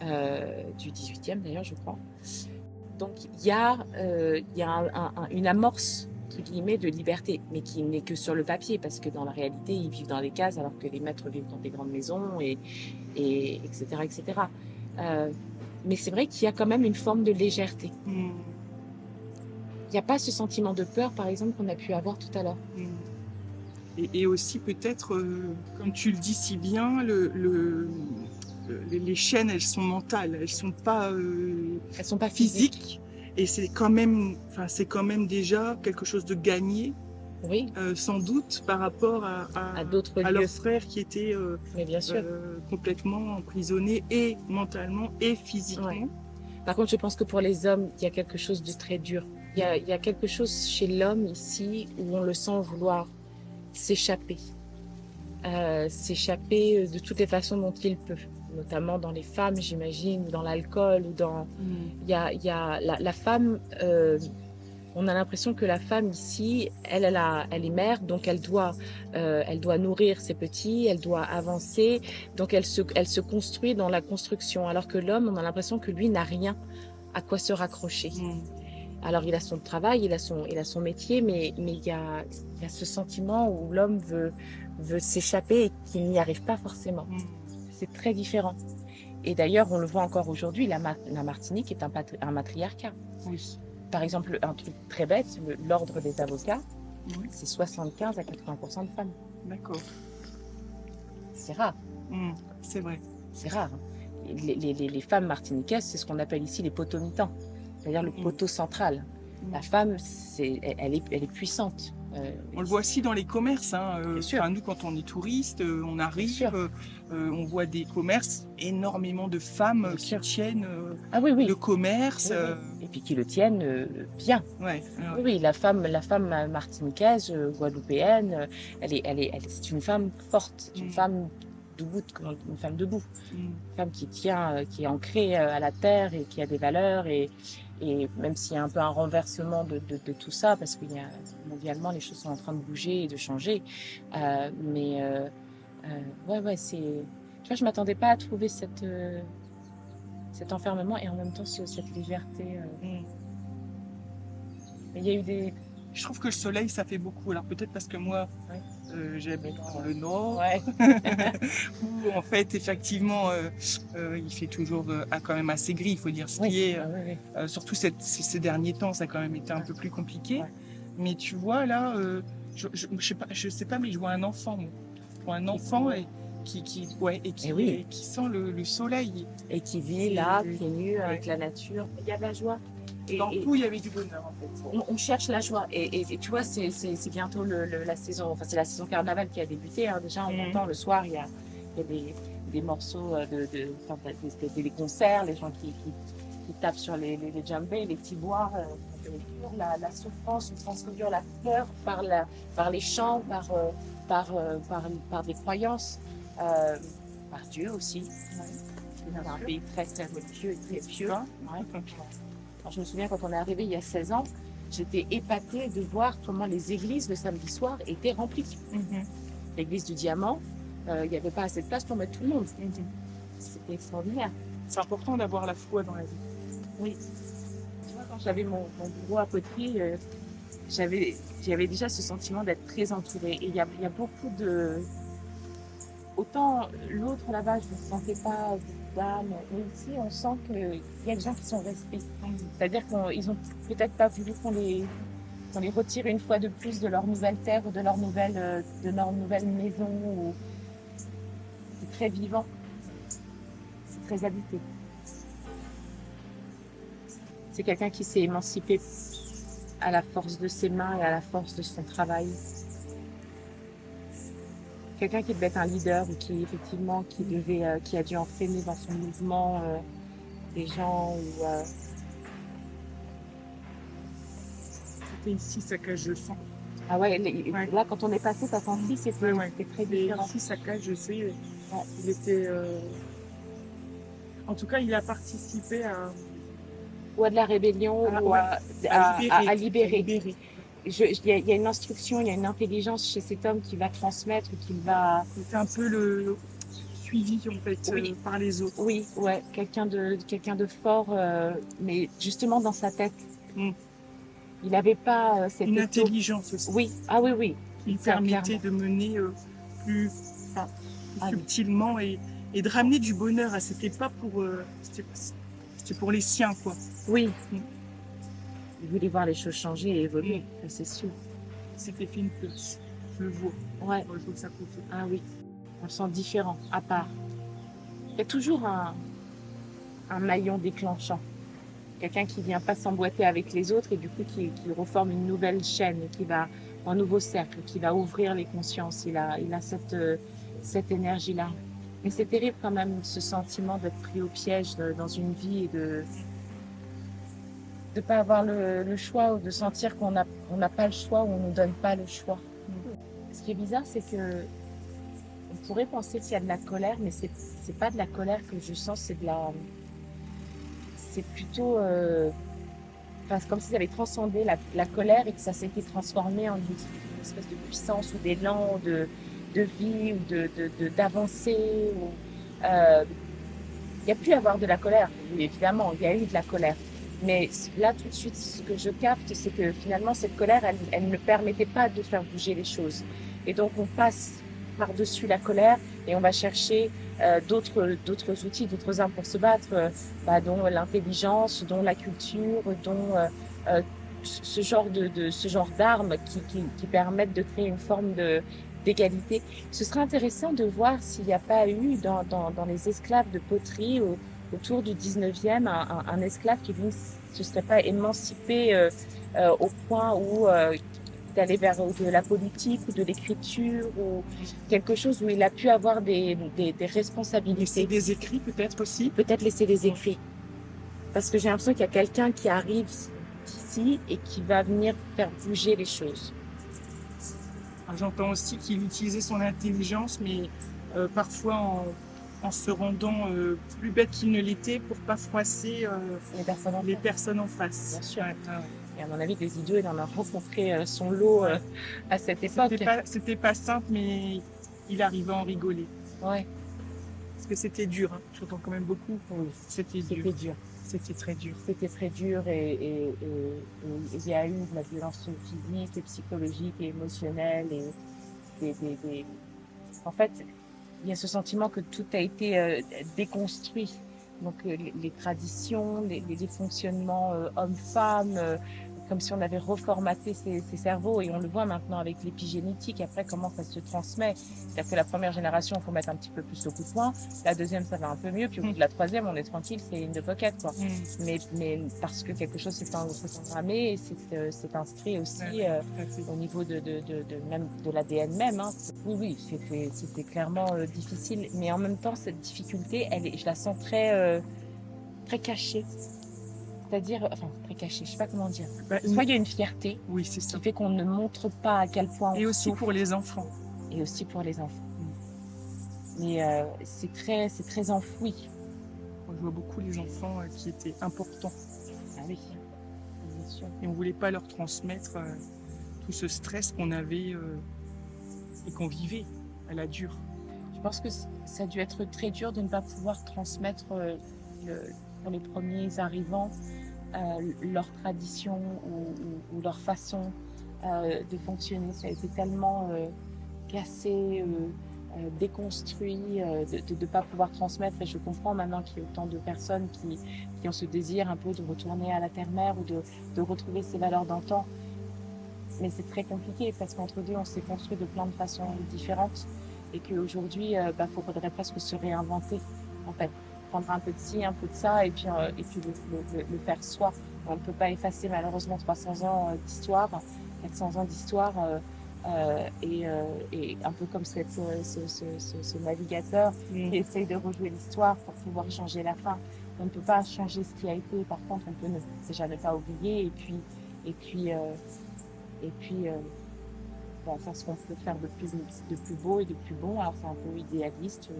du 18e d'ailleurs, je crois. Donc il y a une amorce entre guillemets de liberté, mais qui n'est que sur le papier, parce que dans la réalité, ils vivent dans des cases alors que les maîtres vivent dans des grandes maisons, et etc. etc. Mais c'est vrai qu'il y a quand même une forme de légèreté. Il n'y a pas ce sentiment de peur, par exemple, qu'on a pu avoir tout à l'heure. Et aussi peut-être, comme tu le dis si bien, les chaînes, elles sont mentales, elles sont pas physiques. Et c'est quand même déjà quelque chose de gagné, oui. Sans doute par rapport à leurs frères qui étaient mais bien sûr. Complètement emprisonnés, et mentalement et physiquement. Ouais. Par contre, je pense que pour les hommes, il y a quelque chose de très dur. Il y a quelque chose chez l'homme ici où on le sent vouloir s'échapper. S'échapper de toutes les façons dont il peut. Notamment dans les femmes, j'imagine, ou dans l'alcool, ou dans... Il y a la femme... on a l'impression que la femme ici, elle est mère, donc elle doit nourrir ses petits, elle doit avancer, donc elle se construit dans la construction. Alors que l'homme, on a l'impression que lui n'a rien à quoi se raccrocher. Alors il a son travail, il a son métier, mais il y a ce sentiment où l'homme veut s'échapper et qu'il n'y arrive pas forcément. C'est très différent. Et d'ailleurs, on le voit encore aujourd'hui, la Martinique est un matriarcat. Oui. Par exemple, un truc très bête, l'ordre des avocats, c'est 75 à 80% de femmes. D'accord. C'est rare. C'est vrai. C'est rare. Les femmes martiniquaises, c'est ce qu'on appelle ici les potomitans, c'est-à-dire le poteau central. La femme, elle est puissante. On le voit aussi dans les commerces. Bien sûr. Nous, quand on est touriste, on arrive, on voit des commerces, énormément de femmes qui tiennent le commerce. Et puis qui le tiennent bien. Oui, la femme martiniquaise, guadeloupéenne, c'est une femme forte, une femme debout, une femme debout, une femme qui tient, qui est ancrée à la terre et qui a des valeurs, et même s'il y a un peu un renversement de tout ça, parce qu'il y a mondialement les choses sont en train de bouger et de changer, c'est, tu vois, je m'attendais pas à trouver cet enfermement et en même temps cette légèreté. Mais il y a eu Je trouve que le soleil, ça fait beaucoup. Alors peut-être parce que moi, j'habite dans le nord, où en fait, effectivement, il fait toujours quand même assez gris, il faut dire ce qui est. Surtout ces derniers temps, ça a quand même été un peu plus compliqué. Mais tu vois, là, je sais pas, mais je vois un enfant. Moi. Je vois un enfant qui sent le soleil. Et qui vit là, pieds nus, avec la nature. Il y a de la joie. Dans tout, il y avait du bonheur, en fait. On cherche la joie. Et tu vois, c'est bientôt la saison, enfin, c'est la saison carnaval qui a débuté. Hein. Déjà, en montant le soir, il y a des morceaux, des concerts, les gens qui tapent sur les djembés, les tiboires. La souffrance, on transfigure la peur par les chants, par des croyances, par Dieu aussi. C'est un pays très, très religieux et très pieux. Alors, je me souviens, quand on est arrivé il y a 16 ans, j'étais épatée de voir comment les églises le samedi soir étaient remplies. L'église du Diamant, il n'y avait pas assez de place pour mettre tout le monde. C'était extraordinaire. C'est important d'avoir la foi dans la vie. Oui. Tu vois, quand j'avais mon boulot à poterie, j'avais déjà ce sentiment d'être très entourée. Et il y a beaucoup de... Autant l'autre là-bas, je ne sentais pas d'âme, mais ici, on sent qu'il y a des gens qui sont restés. C'est-à-dire qu'ils n'ont peut-être pas voulu qu'on les retire une fois de plus de leur nouvelle terre ou de leur nouvelle maison. C'est très vivant. C'est très habité. C'est quelqu'un qui s'est émancipé à la force de ses mains et à la force de son travail. Quelqu'un qui devait être un leader ou qui effectivement qui a dû entraîner dans son mouvement des gens ou C'était ici saccage de sang. ah ouais, Ouais. là quand on est passé, t'as senti c'était Ouais. c'était très Et différent. ici saccage, je sais, il était. En tout cas, il a participé Ou à de la rébellion Ah, ou ouais. à libérer. libérer. Il y a une instruction, il y a une intelligence chez cet homme qui va transmettre, qui va C'était un peu le suivi en fait Oui. par les autres. oui, ouais, quelqu'un de fort, mais justement dans sa tête. Mm. Il n'avait pas cette Une étau. intelligence aussi Oui, ah oui, oui. qui lui ça, permettait clairement. de mener plus, enfin, Ah oui. subtilement et de ramener du bonheur. C'était pas pour, c'était pour les siens quoi. Oui. Mm. Il voulait voir les choses changer et évoluer, ça, c'est sûr. C'était fait une place. Je le vois. Ouais. Je vois que ça compte. Ah oui. On le sent différent, à part. Il y a toujours un maillon déclenchant. Quelqu'un qui vient pas s'emboîter avec les autres et du coup qui reforme une nouvelle chaîne, qui va un nouveau cercle, qui va ouvrir les consciences. Il a cette énergie-là. Mais c'est terrible quand même ce sentiment d'être pris au piège dans une vie et de pas avoir le choix ou de sentir qu'on n'a pas le choix ou on nous donne pas le choix. Ce qui est bizarre, c'est que on pourrait penser qu'il y a de la colère, mais c'est pas de la colère que je sens, c'est plutôt enfin, c'est comme si ça avait transcendé la colère et que ça s'était transformé en une espèce de puissance ou d'élan de vie ou d'avancée. Il n'y a plus à avoir de la colère. Oui, évidemment, il y a eu de la colère. Mais là, tout de suite, ce que je capte, c'est que finalement, cette colère, elle ne permettait pas de faire bouger les choses. Et donc, on passe par-dessus la colère et on va chercher d'autres outils, d'autres armes pour se battre, dont l'intelligence, dont la culture, dont ce genre d'armes qui permettent de créer une forme d'égalité. Ce serait intéressant de voir s'il n'y a pas eu dans les esclaves de poterie autour du 19e un esclave qui ne se serait pas émancipé au point où d'aller vers de la politique ou de l'écriture ou quelque chose où il a pu avoir des responsabilités. Laisser des écrits peut-être aussi. Peut-être laisser des écrits. Parce que j'ai l'impression qu'il y a quelqu'un qui arrive ici et qui va venir faire bouger les choses. J'entends aussi qu'il utilisait son intelligence, mais parfois en se rendant plus bête qu'il ne l'était pour pas froisser Les personnes en les personnes en face. Bien sûr. Ouais, ouais. Et à mon avis, des idiots, il en a rencontré son lot à cette époque. C'était pas simple, mais il arrivait à en rigoler. Ouais. Parce que c'était dur, hein. J'entends quand même beaucoup. Oui, C'était dur. c'était dur. C'était très dur. C'était très dur et il y a eu de la violence physique et psychologique et émotionnelle en fait, il y a ce sentiment que tout a été déconstruit. Donc les traditions, les fonctionnements hommes-femmes, comme si on avait reformaté ses cerveaux et on le voit maintenant avec l'épigénétique. Après, comment ça se transmet. C'est-à-dire que la première génération, il faut mettre un petit peu plus le coup de poing. La deuxième, ça va un peu mieux. Puis au bout de la troisième, on est tranquille, c'est une de pocket, quoi. Mais parce que quelque chose s'est programmé et c'est inscrit aussi au niveau même de l'ADN même. Hein. Oui, c'était clairement difficile. Mais en même temps, cette difficulté, je la sens très cachée. C'est-à-dire, enfin, très cachée, je sais pas comment dire. Soit il y a une fierté Oui, c'est ça. qui fait qu'on ne montre pas à quel point on Et aussi souffre. pour les enfants. Et aussi pour les enfants. Mais c'est très enfoui. On voit beaucoup les enfants qui étaient importants. Ah oui, bien sûr. Et on voulait pas leur transmettre tout ce stress qu'on avait et qu'on vivait à la dure. Je pense que ça a dû être très dur de ne pas pouvoir transmettre pour les premiers arrivants leur tradition ou leur façon de fonctionner. Ça a été tellement cassé, déconstruit, de ne pas pouvoir transmettre. Et je comprends maintenant qu'il y a autant de personnes qui ont ce désir un peu de retourner à la terre-mère ou de retrouver ces valeurs d'antan. Mais c'est très compliqué parce qu'entre deux, on s'est construit de plein de façons différentes et qu'aujourd'hui, faudrait presque se réinventer, en fait. Prendre un peu de ci, un peu de ça et puis le faire soi. On ne peut pas effacer malheureusement 300 ans d'histoire, 400 ans d'histoire, et un peu comme ce navigateur qui essaye de rejouer l'histoire pour pouvoir changer la fin. On ne peut pas changer ce qui a été, par contre on peut déjà ne pas oublier et puis faire ce qu'on peut faire de plus beau et de plus bon. Alors c'est un peu idéaliste,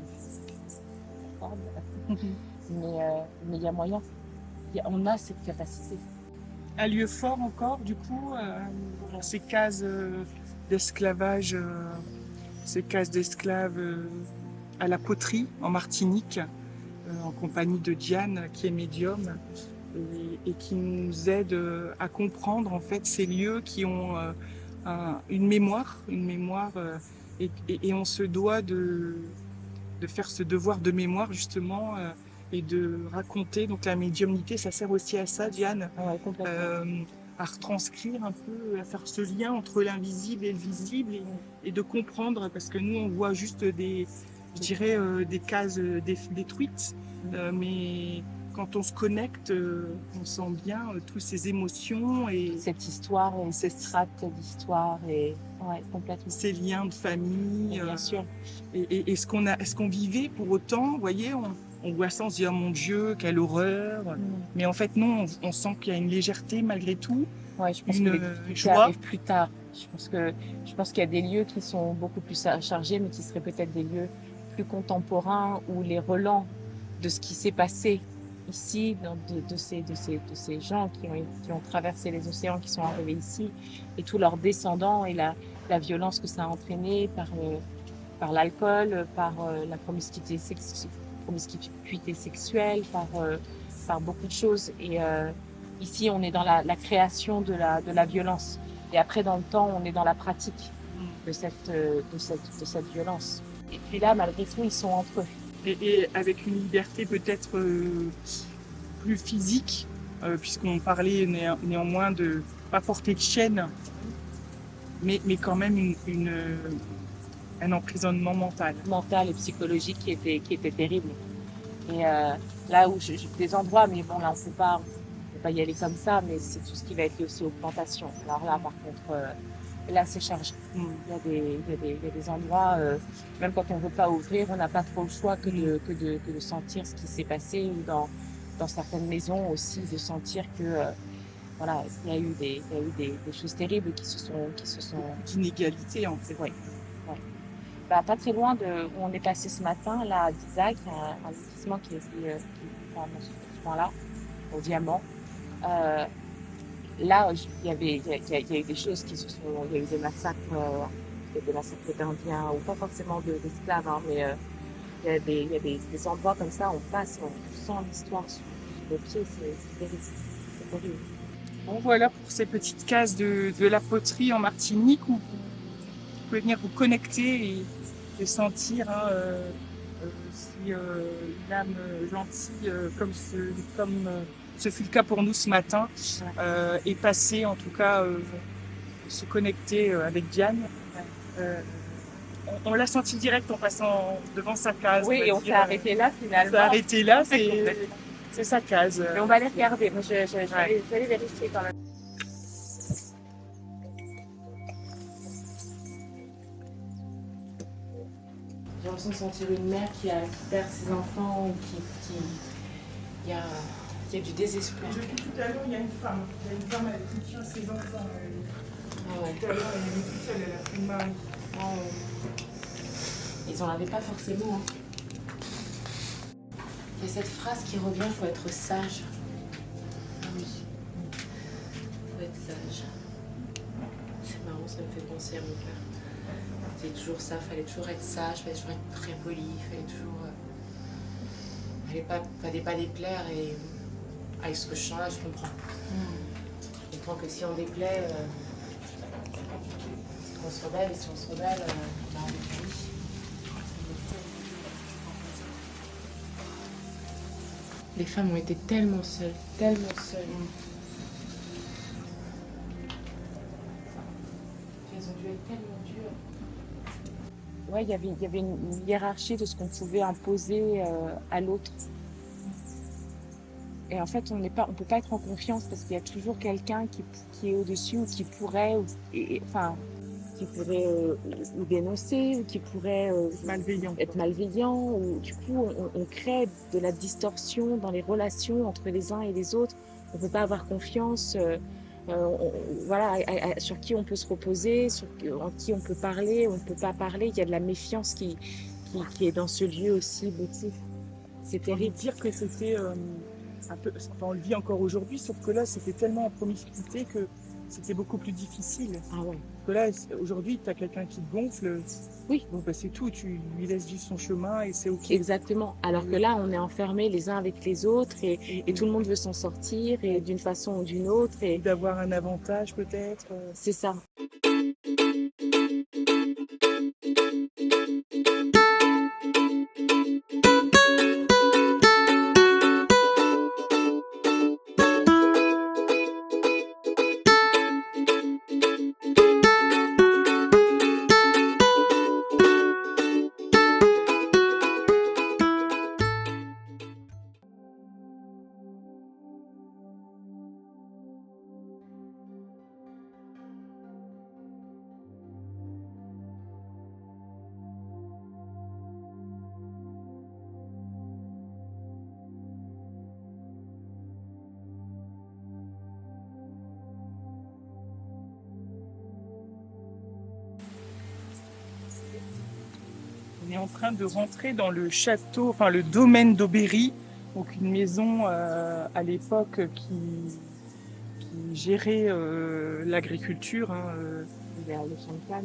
mais il y a moyen, on a cette capacité. Un lieu fort encore, du coup, dans ces cases d'esclavage, ces cases d'esclaves à la poterie en Martinique, en compagnie de Diane, qui est médium, et qui nous aide à comprendre en fait ces lieux qui ont une mémoire, et on se doit de faire ce devoir de mémoire justement. Et de raconter, donc la médiumnité, ça sert aussi à ça, Diane, à retranscrire un peu, à faire ce lien entre l'invisible et le visible, et de comprendre, parce que nous on voit juste des cases détruites, mais quand on se connecte, on sent bien toutes ces émotions et cette histoire, ces strates d'histoire, et complètement. Ces liens de famille, bien sûr. Et ce qu'on vivait pour autant, vous voyez, on voit ça, on se dit oh mon Dieu, quelle horreur. Mais en fait non, on sent qu'il y a une légèreté malgré tout. Ouais, je pense que les joie arrive plus tard. Je pense qu'il y a des lieux qui sont beaucoup plus chargés, mais qui seraient peut-être des lieux plus contemporains, où les relents de ce qui s'est passé ici, de ces gens qui ont traversé les océans, qui sont arrivés ici, et tous leurs descendants, et la violence que ça a entraîné par l'alcool, par la promiscuité sexuelle, par beaucoup de choses. Et ici, on est dans la création de la violence. Et après, dans le temps, on est dans la pratique de cette violence. Et puis là, malgré tout, ils sont entre eux. Et avec une liberté peut-être plus physique, puisqu'on parlait néanmoins de pas porter de chaîne, mais quand même un emprisonnement mental et psychologique qui était terrible. Et là où des endroits, mais bon, là on peut pas y aller comme ça, mais c'est tout ce qui va être lié aussi aux plantations. Alors là, par contre, là c'est chargé. Il y a des endroits, même quand on veut pas ouvrir, on n'a pas trop le choix que de sentir ce qui s'est passé, ou dans certaines maisons aussi, de sentir que voilà, il y a eu des choses terribles qui se sont d'inégalité en fait. Oui. Pas très loin de où on est passé ce matin, là, à Dizac, un lotissement qui est dans ce point-là, au Diamant. Là, il y a eu des choses qui se sont... Il y a eu des massacres d'indiens, ou pas forcément d'esclaves, hein, mais il y a des endroits comme ça, on passe, on sent l'histoire sur les pieds, c'est terrible. Bon, voilà pour ces petites cases de la poterie en Martinique, où vous pouvez venir vous connecter et sentir si une âme gentille, comme ce fut le cas pour nous ce matin, est passée, en tout cas se connecter avec Diane. On l'a senti direct en passant devant sa case. Oui, et on s'est arrêté là finalement. On s'est arrêté là, c'est sa case. Mais on va aller regarder. Moi, je vais aller vérifier quand même. J'ai l'impression de sentir une mère qui perd ses enfants, ou il y a du désespoir. Je dis tout à l'heure, il y a une femme qui tient ses enfants. Tout à l'heure, elle est toute seule, elle a pris le mari. Ils n'en avaient pas forcément. Hein. Il y a cette phrase qui revient, il faut être sage. Ah oui. Il faut être sage. C'est marrant, ça me fait penser à mon père. C'était toujours ça, il fallait toujours être sage, il fallait toujours être très poli, il fallait toujours... fallait pas déplaire, et avec ce que je sens là, je comprends. Je comprends que si on déplaît, on se rebelle, et si on se rebelle, on est poli. Les femmes ont été tellement seules, tellement seules. Elles ont dû être tellement dures. Ouais, il y avait une hiérarchie de ce qu'on pouvait imposer à l'autre. Et en fait, on peut pas être en confiance parce qu'il y a toujours quelqu'un qui est au-dessus ou qui pourrait, enfin, qui pourrait ou dénoncer ou qui pourrait Malveillant. être malveillant. Ou, du coup, on crée de la distorsion dans les relations entre les uns et les autres. On peut pas avoir confiance. Voilà, sur qui on peut se reposer, en qui on peut parler, on ne peut pas parler. Il y a de la méfiance qui est dans ce lieu aussi beaucoup. C'est J'ai envie terrible. de dire que c'était un peu, enfin, on le vit encore aujourd'hui, sauf que là, c'était tellement en promiscuité que c'était beaucoup plus difficile. Ah ouais. Parce que là, aujourd'hui, tu as quelqu'un qui te gonfle. Oui. Bon, bah, c'est tout, tu lui laisses vivre son chemin et c'est OK. Exactement. Alors que là, on est enfermés les uns avec les autres et tout le monde veut s'en sortir et d'une façon ou d'une autre. Et Et d'avoir un avantage peut-être. c'est ça. On est en train de rentrer dans le château, enfin le domaine d'Aubéry, donc une maison à l'époque qui gérait l'agriculture, hein,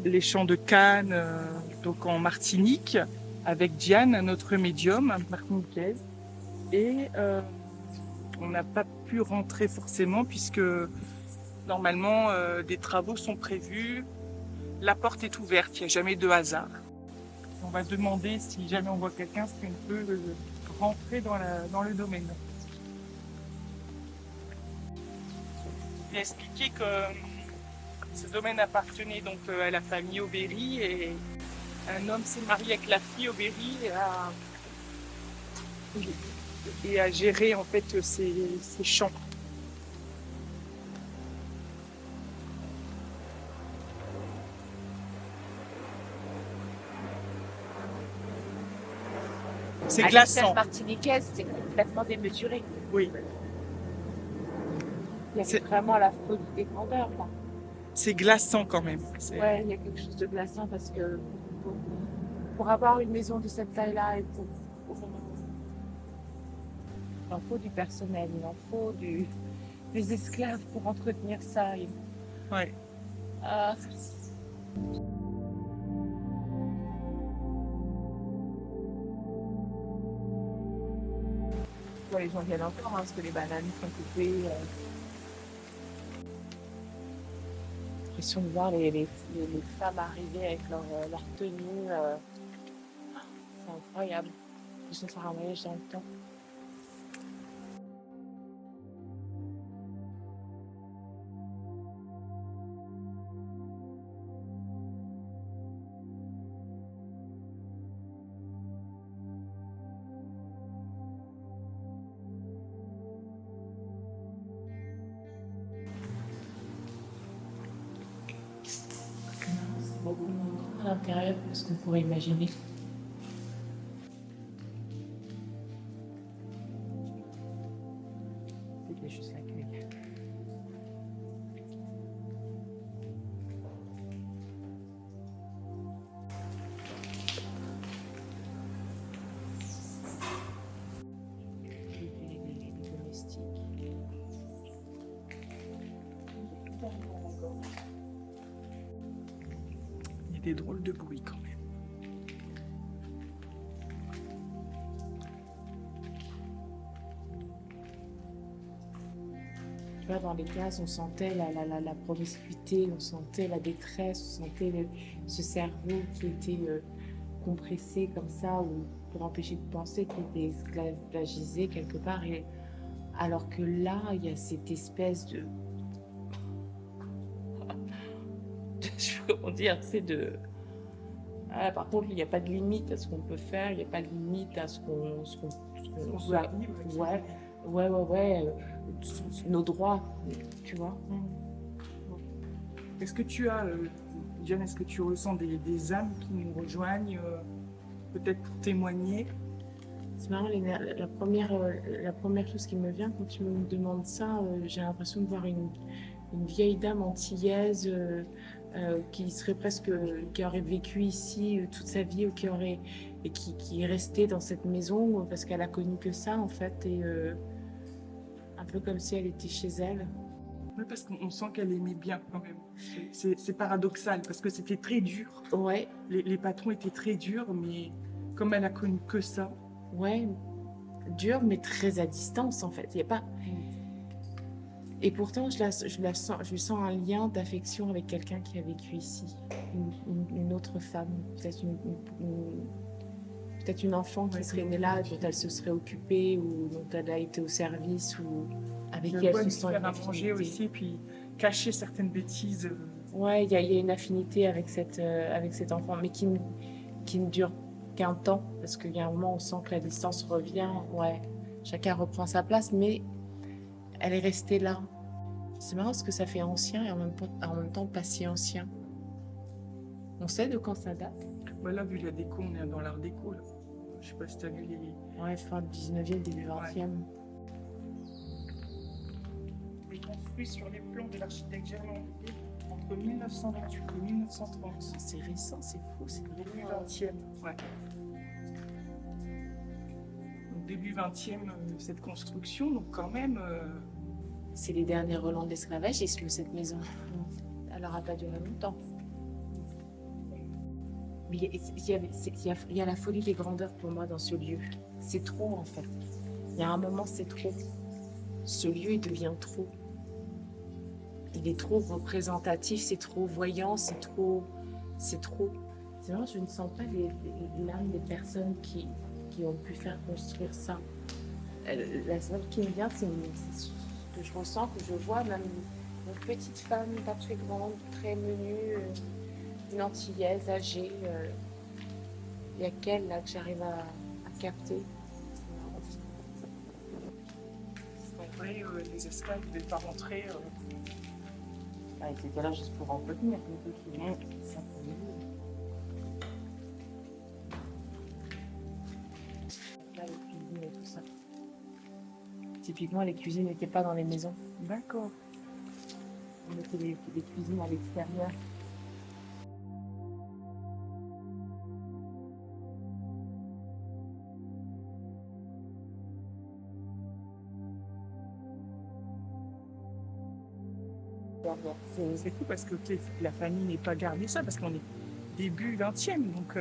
les champs de canne, donc en Martinique, avec Diane, notre médium martiniquaise. Et on n'a pas pu rentrer forcément puisque normalement des travaux sont prévus. La porte est ouverte, il n'y a jamais de hasard. On va demander si jamais on voit quelqu'un, si on peut rentrer dans le domaine. J'ai expliqué que ce domaine appartenait donc à la famille Aubéry et un homme s'est marié avec la fille Aubéry et a géré en fait ces champs. C'est À glaçant. l'échelle martiniquaise, c'est complètement démesuré. Oui, Il y C'est- a vraiment la folie des grandeurs, là. c'est glaçant quand même. Ouais, il y a quelque chose de glaçant parce que pour avoir une maison de cette taille-là, il en faut du personnel, il en faut des esclaves pour entretenir ça. Ouais. Ah, ouais, les gens viennent encore parce que les bananes sont coupées. L'impression de voir les femmes arriver avec leur tenue. C'est incroyable. Ils sont faire un voyage dans le temps. Beaucoup moins grand à l'intérieur que ce qu'on pourrait imaginer. C'était juste l'accueil. Les domestiques. Il y a des drôles de bruits quand même. Tu vois, dans les cases, on sentait la promiscuité, on sentait la détresse, on sentait ce cerveau qui était compressé comme ça, ou pour empêcher de penser, qui était esclavagisé quelque part. Et, alors que là, il y a cette espèce de je sais pas comment dire, c'est de... Ah, par contre, il n'y a pas de limite à ce qu'on peut faire, il n'y a pas de limite à ce qu'on On doit... peut vivre, Ouais. nos droits, tu vois. Est-ce que tu as, Diane, est-ce que tu ressens des âmes qui nous rejoignent, peut-être pour témoigner? C'est marrant, la première chose qui me vient quand tu me demandes ça, j'ai l'impression de voir une vieille dame antillaise qui serait presque, qui aurait vécu ici toute sa vie ou qui est restée dans cette maison parce qu'elle a connu que ça en fait et un peu comme si elle était chez elle. Oui, parce qu'on sent qu'elle aimait bien quand même. C'est paradoxal parce que c'était très dur. Ouais, Les patrons étaient très durs, mais comme elle a connu que ça. ouais, dur mais très à distance en fait. Il y a pas. Et pourtant, je sens un lien d'affection avec quelqu'un qui a vécu ici, une autre femme, peut-être une enfant qui serait née là, dont elle se serait occupée ou dont elle a été au service ou avec qui Je vois elle lui se sent faire une à manger affinité. aussi, puis cacher certaines bêtises. Ouais, il y a une affinité avec cet enfant, mais qui ne dure qu'un temps, parce qu'il y a un moment où on sent que la distance revient, ouais, chacun reprend sa place, mais elle est restée là. C'est marrant parce que ça fait ancien et en même temps pas si ancien. On sait de quand ça date? Voilà, vu la déco, on est dans l'art déco. Là. Je sais pas si tu as vu les. Ouais, fin du 19e, début 20e. Il est construit sur les plans de l'architecte Germain Houdet entre 1928 et 1930. C'est récent, c'est fou, c'est Début 20e, ouais. Donc, début 20e, cette construction, donc quand même. C'est les derniers relents de l'esclavagisme, cette maison. Elle n'aura pas duré longtemps. Mais il y a la folie des grandeurs pour moi dans ce lieu. C'est trop, en fait. Il y a un moment, c'est trop. Ce lieu, il devient trop. Il est trop représentatif, c'est trop voyant, c'est trop. C'est vrai, je ne sens pas l'âme des personnes qui ont pu faire construire ça. La seule qui me vient, c'est que je ressens, que je vois, même une petite femme, pas très grande, très menue, une antillaise âgée. Il y a qu'elle là que j'arrive à capter. En vrai, les esclaves ne devaient pas rentrer. Ils étaient là juste pour entretenir. Là, les cuisines et tout ça. Typiquement, les cuisines n'étaient pas dans les maisons. D'accord. On mettait les cuisines à l'extérieur. C'est fou parce que la famille n'est pas gardée ça, parce qu'on est début 20e, donc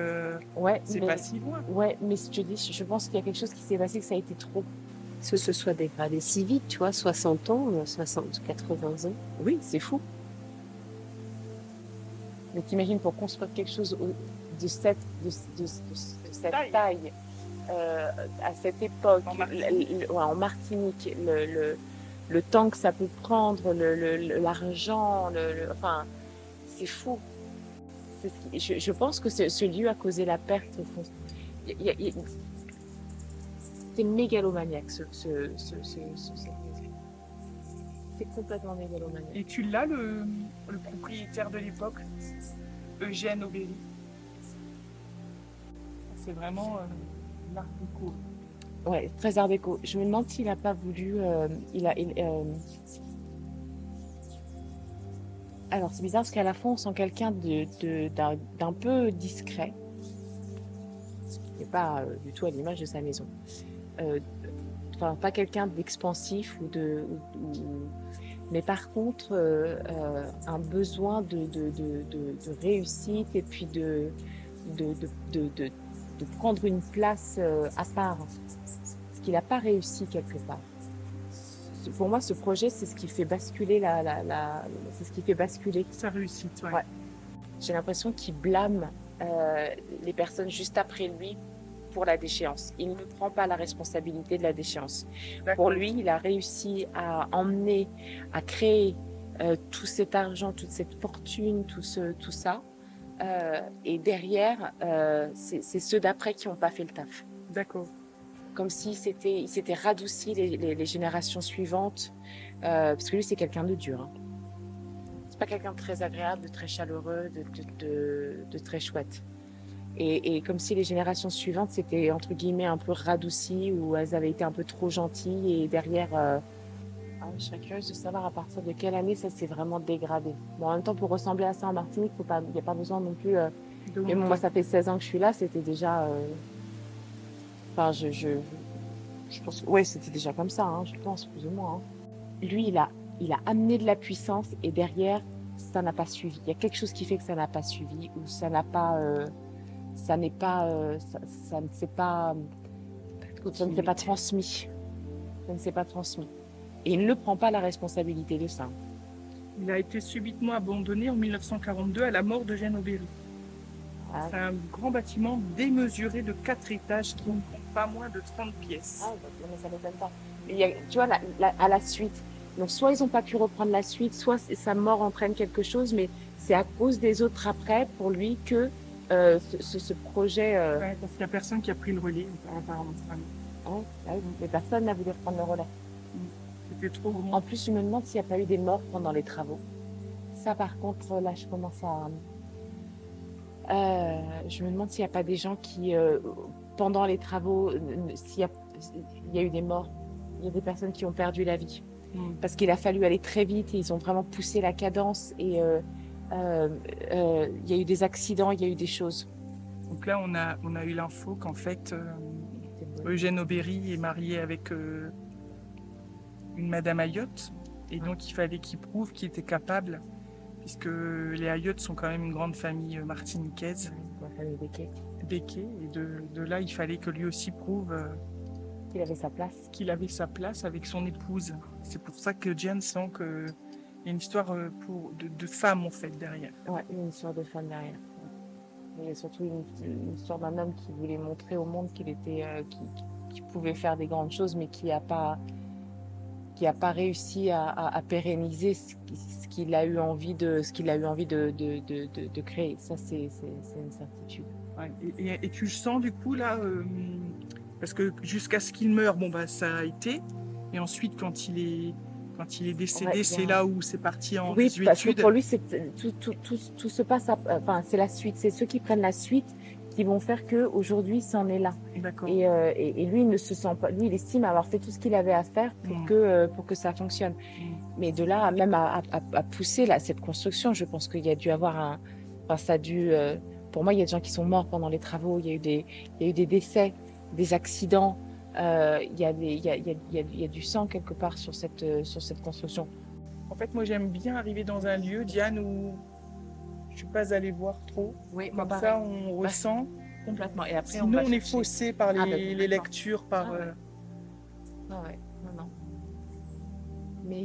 Ouais, c'est mais, pas si loin. ouais, mais je te dis, je pense qu'il y a quelque chose qui s'est passé, que ça a été trop. Que ce soit dégradé si vite, tu vois, 60 ans, 60, 80 ans. Oui, c'est fou. Mais t'imagines pour construire quelque chose de cette taille, à cette époque, en Martinique, le temps que ça peut prendre, l'argent, enfin, c'est fou. Je pense que ce lieu a causé la perte. C'est mégalomaniaque, c'est complètement mégalomaniaque. Et tu l'as, le propriétaire de l'époque, Eugène Aubéry. C'est vraiment l'art déco. Ouais, très art déco. Je me demande s'il n'a pas voulu. Alors, c'est bizarre parce qu'à la fois, on sent quelqu'un d'un peu discret. Il n'est pas du tout à l'image de sa maison. Enfin, pas quelqu'un d'expansif mais par contre un besoin de réussite et puis de prendre une place à part, ce qu'il n'a pas réussi quelque part. Pour moi, ce projet, c'est ce qui fait basculer c'est ce qui fait basculer sa réussite. Ouais. Ouais. J'ai l'impression qu'il blâme les personnes juste après lui pour la déchéance. Il ne prend pas la responsabilité de la déchéance. Pour lui, il a réussi à emmener, à créer tout cet argent, toute cette fortune, tout ça. Et derrière, c'est ceux d'après qui n'ont pas fait le taf. D'accord. comme si il s'était radouci les générations suivantes, parce que lui, c'est quelqu'un de dur. Hein. C'est pas quelqu'un de très agréable, de très chaleureux, de très chouette. Et comme si les générations suivantes s'étaient, entre guillemets, un peu radoucies, ou elles avaient été un peu trop gentilles, et derrière... je serais curieuse de savoir à partir de quelle année ça s'est vraiment dégradé. Bon, en même temps, pour ressembler à ça en Martinique, il n'y a pas besoin non plus... Mais bon, moi, ça fait 16 ans que je suis là, c'était déjà... Enfin, je pense... Ouais, c'était déjà comme ça, hein, je pense, plus ou moins. Hein. Lui, il a amené de la puissance, et derrière, ça n'a pas suivi. Il y a quelque chose qui fait que ça n'a pas suivi, ou ça n'a pas... ça n'est pas... ça ne s'est pas... Ça ne s'est pas transmis. Ça ne s'est pas transmis. Et il ne prend pas la responsabilité de ça. Il a été subitement abandonné en 1942 à la mort d'Eugène Aubéry. Ah. C'est un grand bâtiment démesuré de 4 étages qui ne compte pas moins de 30 pièces. Ah, mais ça ne m'étonne pas. Tu vois, à la suite. Donc, soit ils n'ont pas pu reprendre la suite, soit sa mort entraîne quelque chose, mais c'est à cause des autres après, pour lui, que ce projet... Ouais, parce qu'il n'y a personne qui a pris le relais, apparemment. Mais personne n'a voulu reprendre le relais. C'était trop grand. En plus, je me demande s'il n'y a pas eu des morts pendant les travaux. Ça, par contre, là, je commence à... je me demande s'il n'y a pas des gens qui, pendant les travaux, il y a eu des morts. Il y a des personnes qui ont perdu la vie. Parce qu'il a fallu aller très vite et ils ont vraiment poussé la cadence. Et il y a eu des accidents, il y a eu des choses. Donc là, on a eu l'info qu'en fait, Eugène Aubéry est marié avec... une madame Ayotte, et donc il fallait qu'il prouve qu'il était capable, puisque les Ayotte sont quand même une grande famille martiniquaise, La famille Béquet, et de là il fallait que lui aussi prouve qu'il avait sa place. Qu'il avait sa place avec son épouse. C'est pour ça que Diane sent qu'il y a une histoire de femme en fait derrière. Ouais, une histoire de femme derrière. Et surtout une histoire d'un homme qui voulait montrer au monde qu'il était, qui pouvait faire des grandes choses, mais qui n'a pas réussi à pérenniser ce qu'il a eu envie de créer. Ça, c'est une certitude. Ouais, et tu le sens du coup là, parce que jusqu'à ce qu'il meure, bon bah ça a été, et ensuite quand il est décédé, c'est là où c'est parti en désuétude. Oui, parce que pour lui, tout se passe, enfin c'est la suite, c'est ceux qui prennent la suite qui vont faire que aujourd'hui c'en est là. D'accord. Et lui, il ne se sent pas, lui, il estime avoir fait tout ce qu'il avait à faire pour que ça fonctionne. Mais de là, même à pousser cette construction, je pense qu'il y a dû avoir pour moi, il y a des gens qui sont morts pendant les travaux, il y a eu des décès, des accidents, il y a du sang quelque part sur cette construction. En fait, moi, j'aime bien arriver dans un lieu, Diane, où je suis pas allée voir trop. Oui, comme ça, on ressent. Complètement. Et après, sinon, on est faussé par les lectures, par... Ah ouais, non. Mais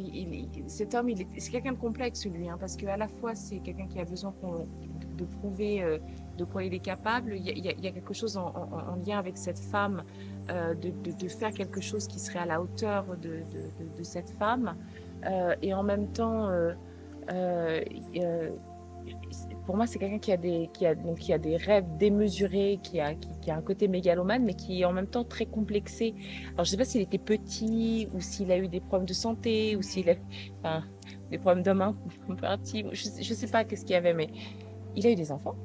cet homme, c'est quelqu'un de complexe, lui, hein, parce qu'à la fois, c'est quelqu'un qui a besoin de prouver de quoi il est capable. Il y a quelque chose en lien avec cette femme, de faire quelque chose qui serait à la hauteur de cette femme. Et en même temps, pour moi, c'est quelqu'un qui a des rêves démesurés, qui a un côté mégalomane, mais qui est en même temps très complexé. Alors, je ne sais pas s'il était petit, ou s'il a eu des problèmes de santé, ou s'il a des problèmes de main, je ne sais pas qu'est-ce qu'il y avait, mais il a eu des enfants.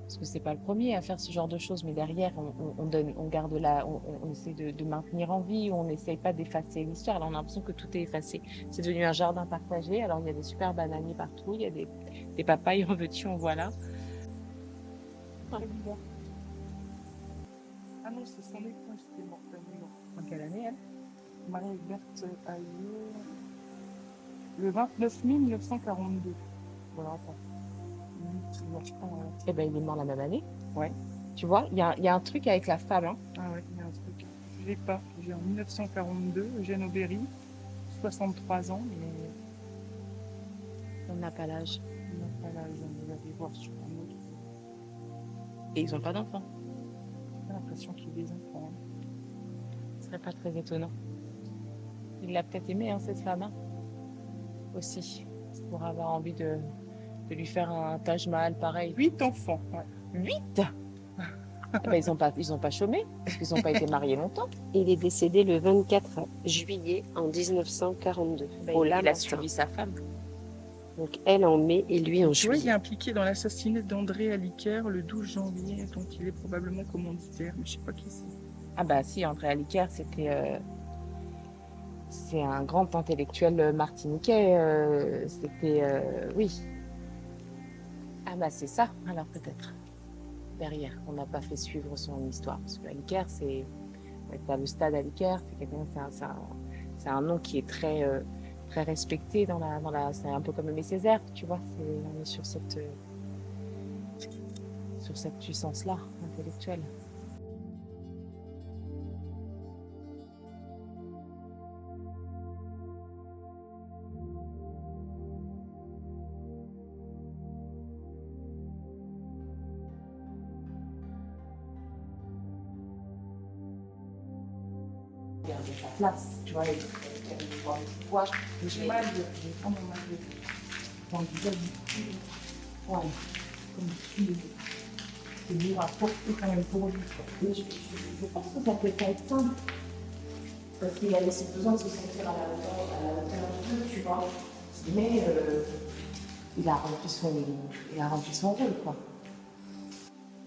Parce que c'est pas le premier à faire ce genre de choses, mais derrière, on garde on essaie de maintenir en vie, on n'essaye pas d'effacer l'histoire. Là, on a l'impression que tout est effacé. C'est devenu un jardin partagé. Alors, il y a des super bananiers partout, il y a des papayes, en veux-tu, en voilà. Ah non, c'est son épouse qui est morte à New York. En quelle année, elle? Marie-Berthe a eu le 29 mai 1942. Voilà, attends. Eh ben, il est mort la même année. Ouais. Tu vois, il y a un truc avec la femme. Hein. Ah ouais, il y a un truc. Je l'ai pas. J'ai en 1942, Eugène Aubéry, 63 ans, mais on n'a pas l'âge. On n'a pas l'âge, on va aller voir sur un autre. Et ils n'ont pas d'enfants. J'ai l'impression qu'il y a des enfants. Ce serait pas très étonnant. Il l'a peut-être aimé, hein, cette femme. Hein. Aussi. Pour avoir envie de lui faire un Taj Mahal pareil. 8 enfants. Ouais. 8 ? Ils ont pas chômé, parce qu'ils n'ont pas été mariés longtemps. Il est décédé le 24 juillet en 1942. au Il a Lamentin. suivi sa femme. Donc elle en mai et lui en Tu vois, il est juillet. impliqué dans l'assassinat d'André Aliquer le 12 janvier, donc il est probablement commanditaire, mais je sais pas qui c'est. Ah bah si, André Aliquer, c'est un grand intellectuel martiniquais. Oui. Ah bah c'est ça, alors peut-être. Derrière, on n'a pas fait suivre son histoire. Parce que Aliquer, t'as le stade Aliquer, c'est un nom qui est très respecté c'est un peu comme Aimé Césaire, tu vois. On est sur cette puissance-là, intellectuelle. Garder sa place, tu vois, et pouvoir le pouvoir. J'ai mal de prendre mon mal de dans le visage du cul. Voilà, comme si c'est lourd à porter quand même pour lui. Mais je pense que ça peut pas être simple. Parce qu'il a laissé besoin de se sentir à la hauteur du jeu, tu vois. Mais il a rempli son rôle, quoi.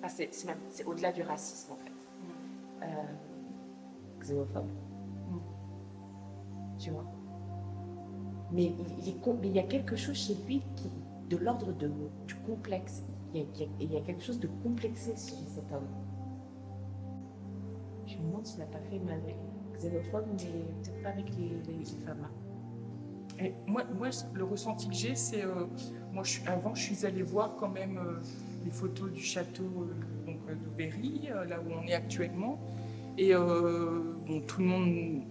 Ah, c'est au-delà du racisme, en fait. Xénophobe. Tu vois. Mais il y a quelque chose chez lui qui, de l'ordre du complexe. Il y a quelque chose de complexé chez cet homme. Je me demande s'il n'a pas fait mal avec xénophobe, mais peut-être pas avec les femmes. Et moi, le ressenti que j'ai, c'est... avant, je suis allée voir quand même les photos du château de Berry, là où on est actuellement. Et tout le monde...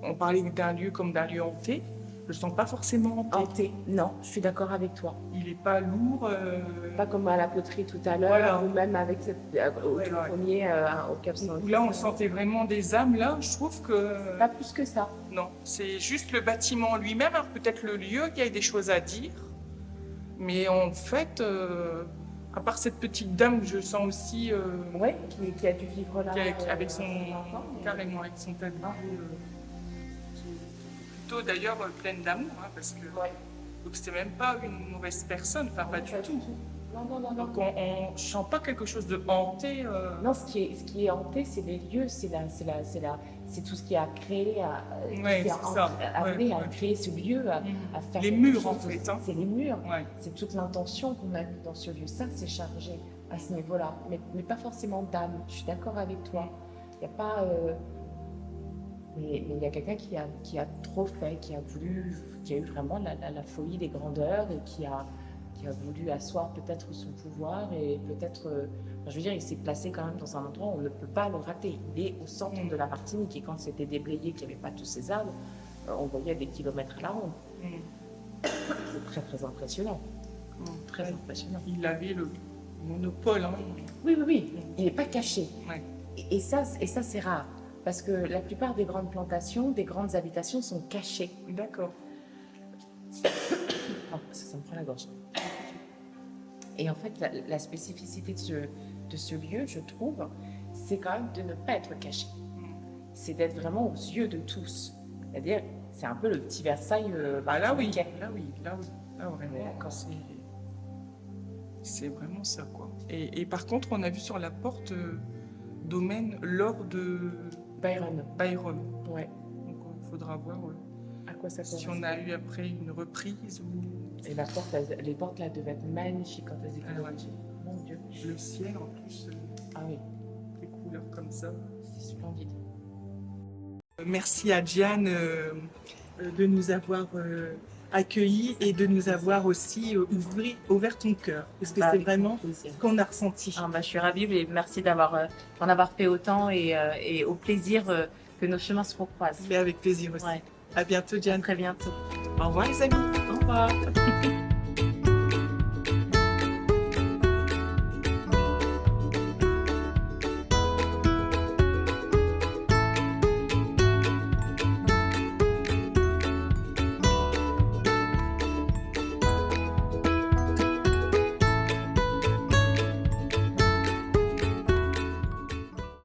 On parlait d'un lieu comme d'un lieu hanté. Je ne le sens pas forcément hanté. Hanté, non, je suis d'accord avec toi. Il n'est pas lourd. Pas comme à la poterie tout à l'heure, Voilà. ou même avec au premier, au Cap Saint-Denis. Là, on sentait vraiment des âmes. Là, je trouve que... Pas plus que ça. Non, c'est juste le bâtiment lui-même. Alors, peut-être le lieu, il y a des choses à dire. Mais en fait, à part cette petite dame que je sens aussi... Oui, qui a dû vivre là. avec son... carrément, avec son tablier... plutôt d'ailleurs pleine d'amour, hein, parce que donc c'était même pas une mauvaise personne, enfin pas du tout. Non. Donc on ne sent pas quelque chose de hanté. Non, ce qui est hanté, c'est les lieux, c'est tout ce qui a créé, amené à créer ce lieu, à faire les quelque murs chose. en fait. Hein. C'est les murs, Ouais. c'est toute l'intention qu'on a mis dans ce lieu. Ça, c'est chargé à ce niveau-là, mais pas forcément d'âme. Je suis d'accord avec toi. Il n'y a pas. Mais il y a quelqu'un qui a trop fait, qui a eu vraiment la folie des grandeurs et qui a voulu asseoir peut-être son pouvoir et peut-être, je veux dire, il s'est placé quand même dans un endroit où on ne peut pas le rater. Il est au centre de la Martinique et quand c'était déblayé, qu'il n'y avait pas tous ces arbres, on voyait des kilomètres à la ronde. C'est très très impressionnant. Très impressionnant. Il avait le monopole. Hein. Oui, il n'est pas caché. Ouais. Et ça c'est rare. Parce que la plupart des grandes plantations, des grandes habitations sont cachées. D'accord. Oh, ça me prend la gorge. Et en fait, la spécificité de ce lieu, je trouve, c'est quand même de ne pas être caché. C'est d'être vraiment aux yeux de tous. C'est-à-dire, c'est un peu le petit Versailles. Là oui, vraiment. D'accord. C'est vraiment ça, quoi. Et par contre, on a vu sur la porte domaine l'or de Byron. Ouais. Donc il faudra voir À quoi ça si correspond. on a eu après une reprise ou Et les portes là devaient être magnifiques quand elles étaient érigées. Mon Dieu. le ciel en plus, Ah oui, des couleurs comme ça. c'est splendide. Merci à Diane de nous avoir accueillis et de nous avoir aussi ouvert ton cœur. Parce que c'est vraiment ce qu'on a ressenti. Je suis ravie et merci d'en avoir fait autant et au plaisir que nos chemins se recroisent. Mais avec plaisir aussi. Ouais. À bientôt, Diane. À très bientôt. Au revoir, les amis. Au revoir.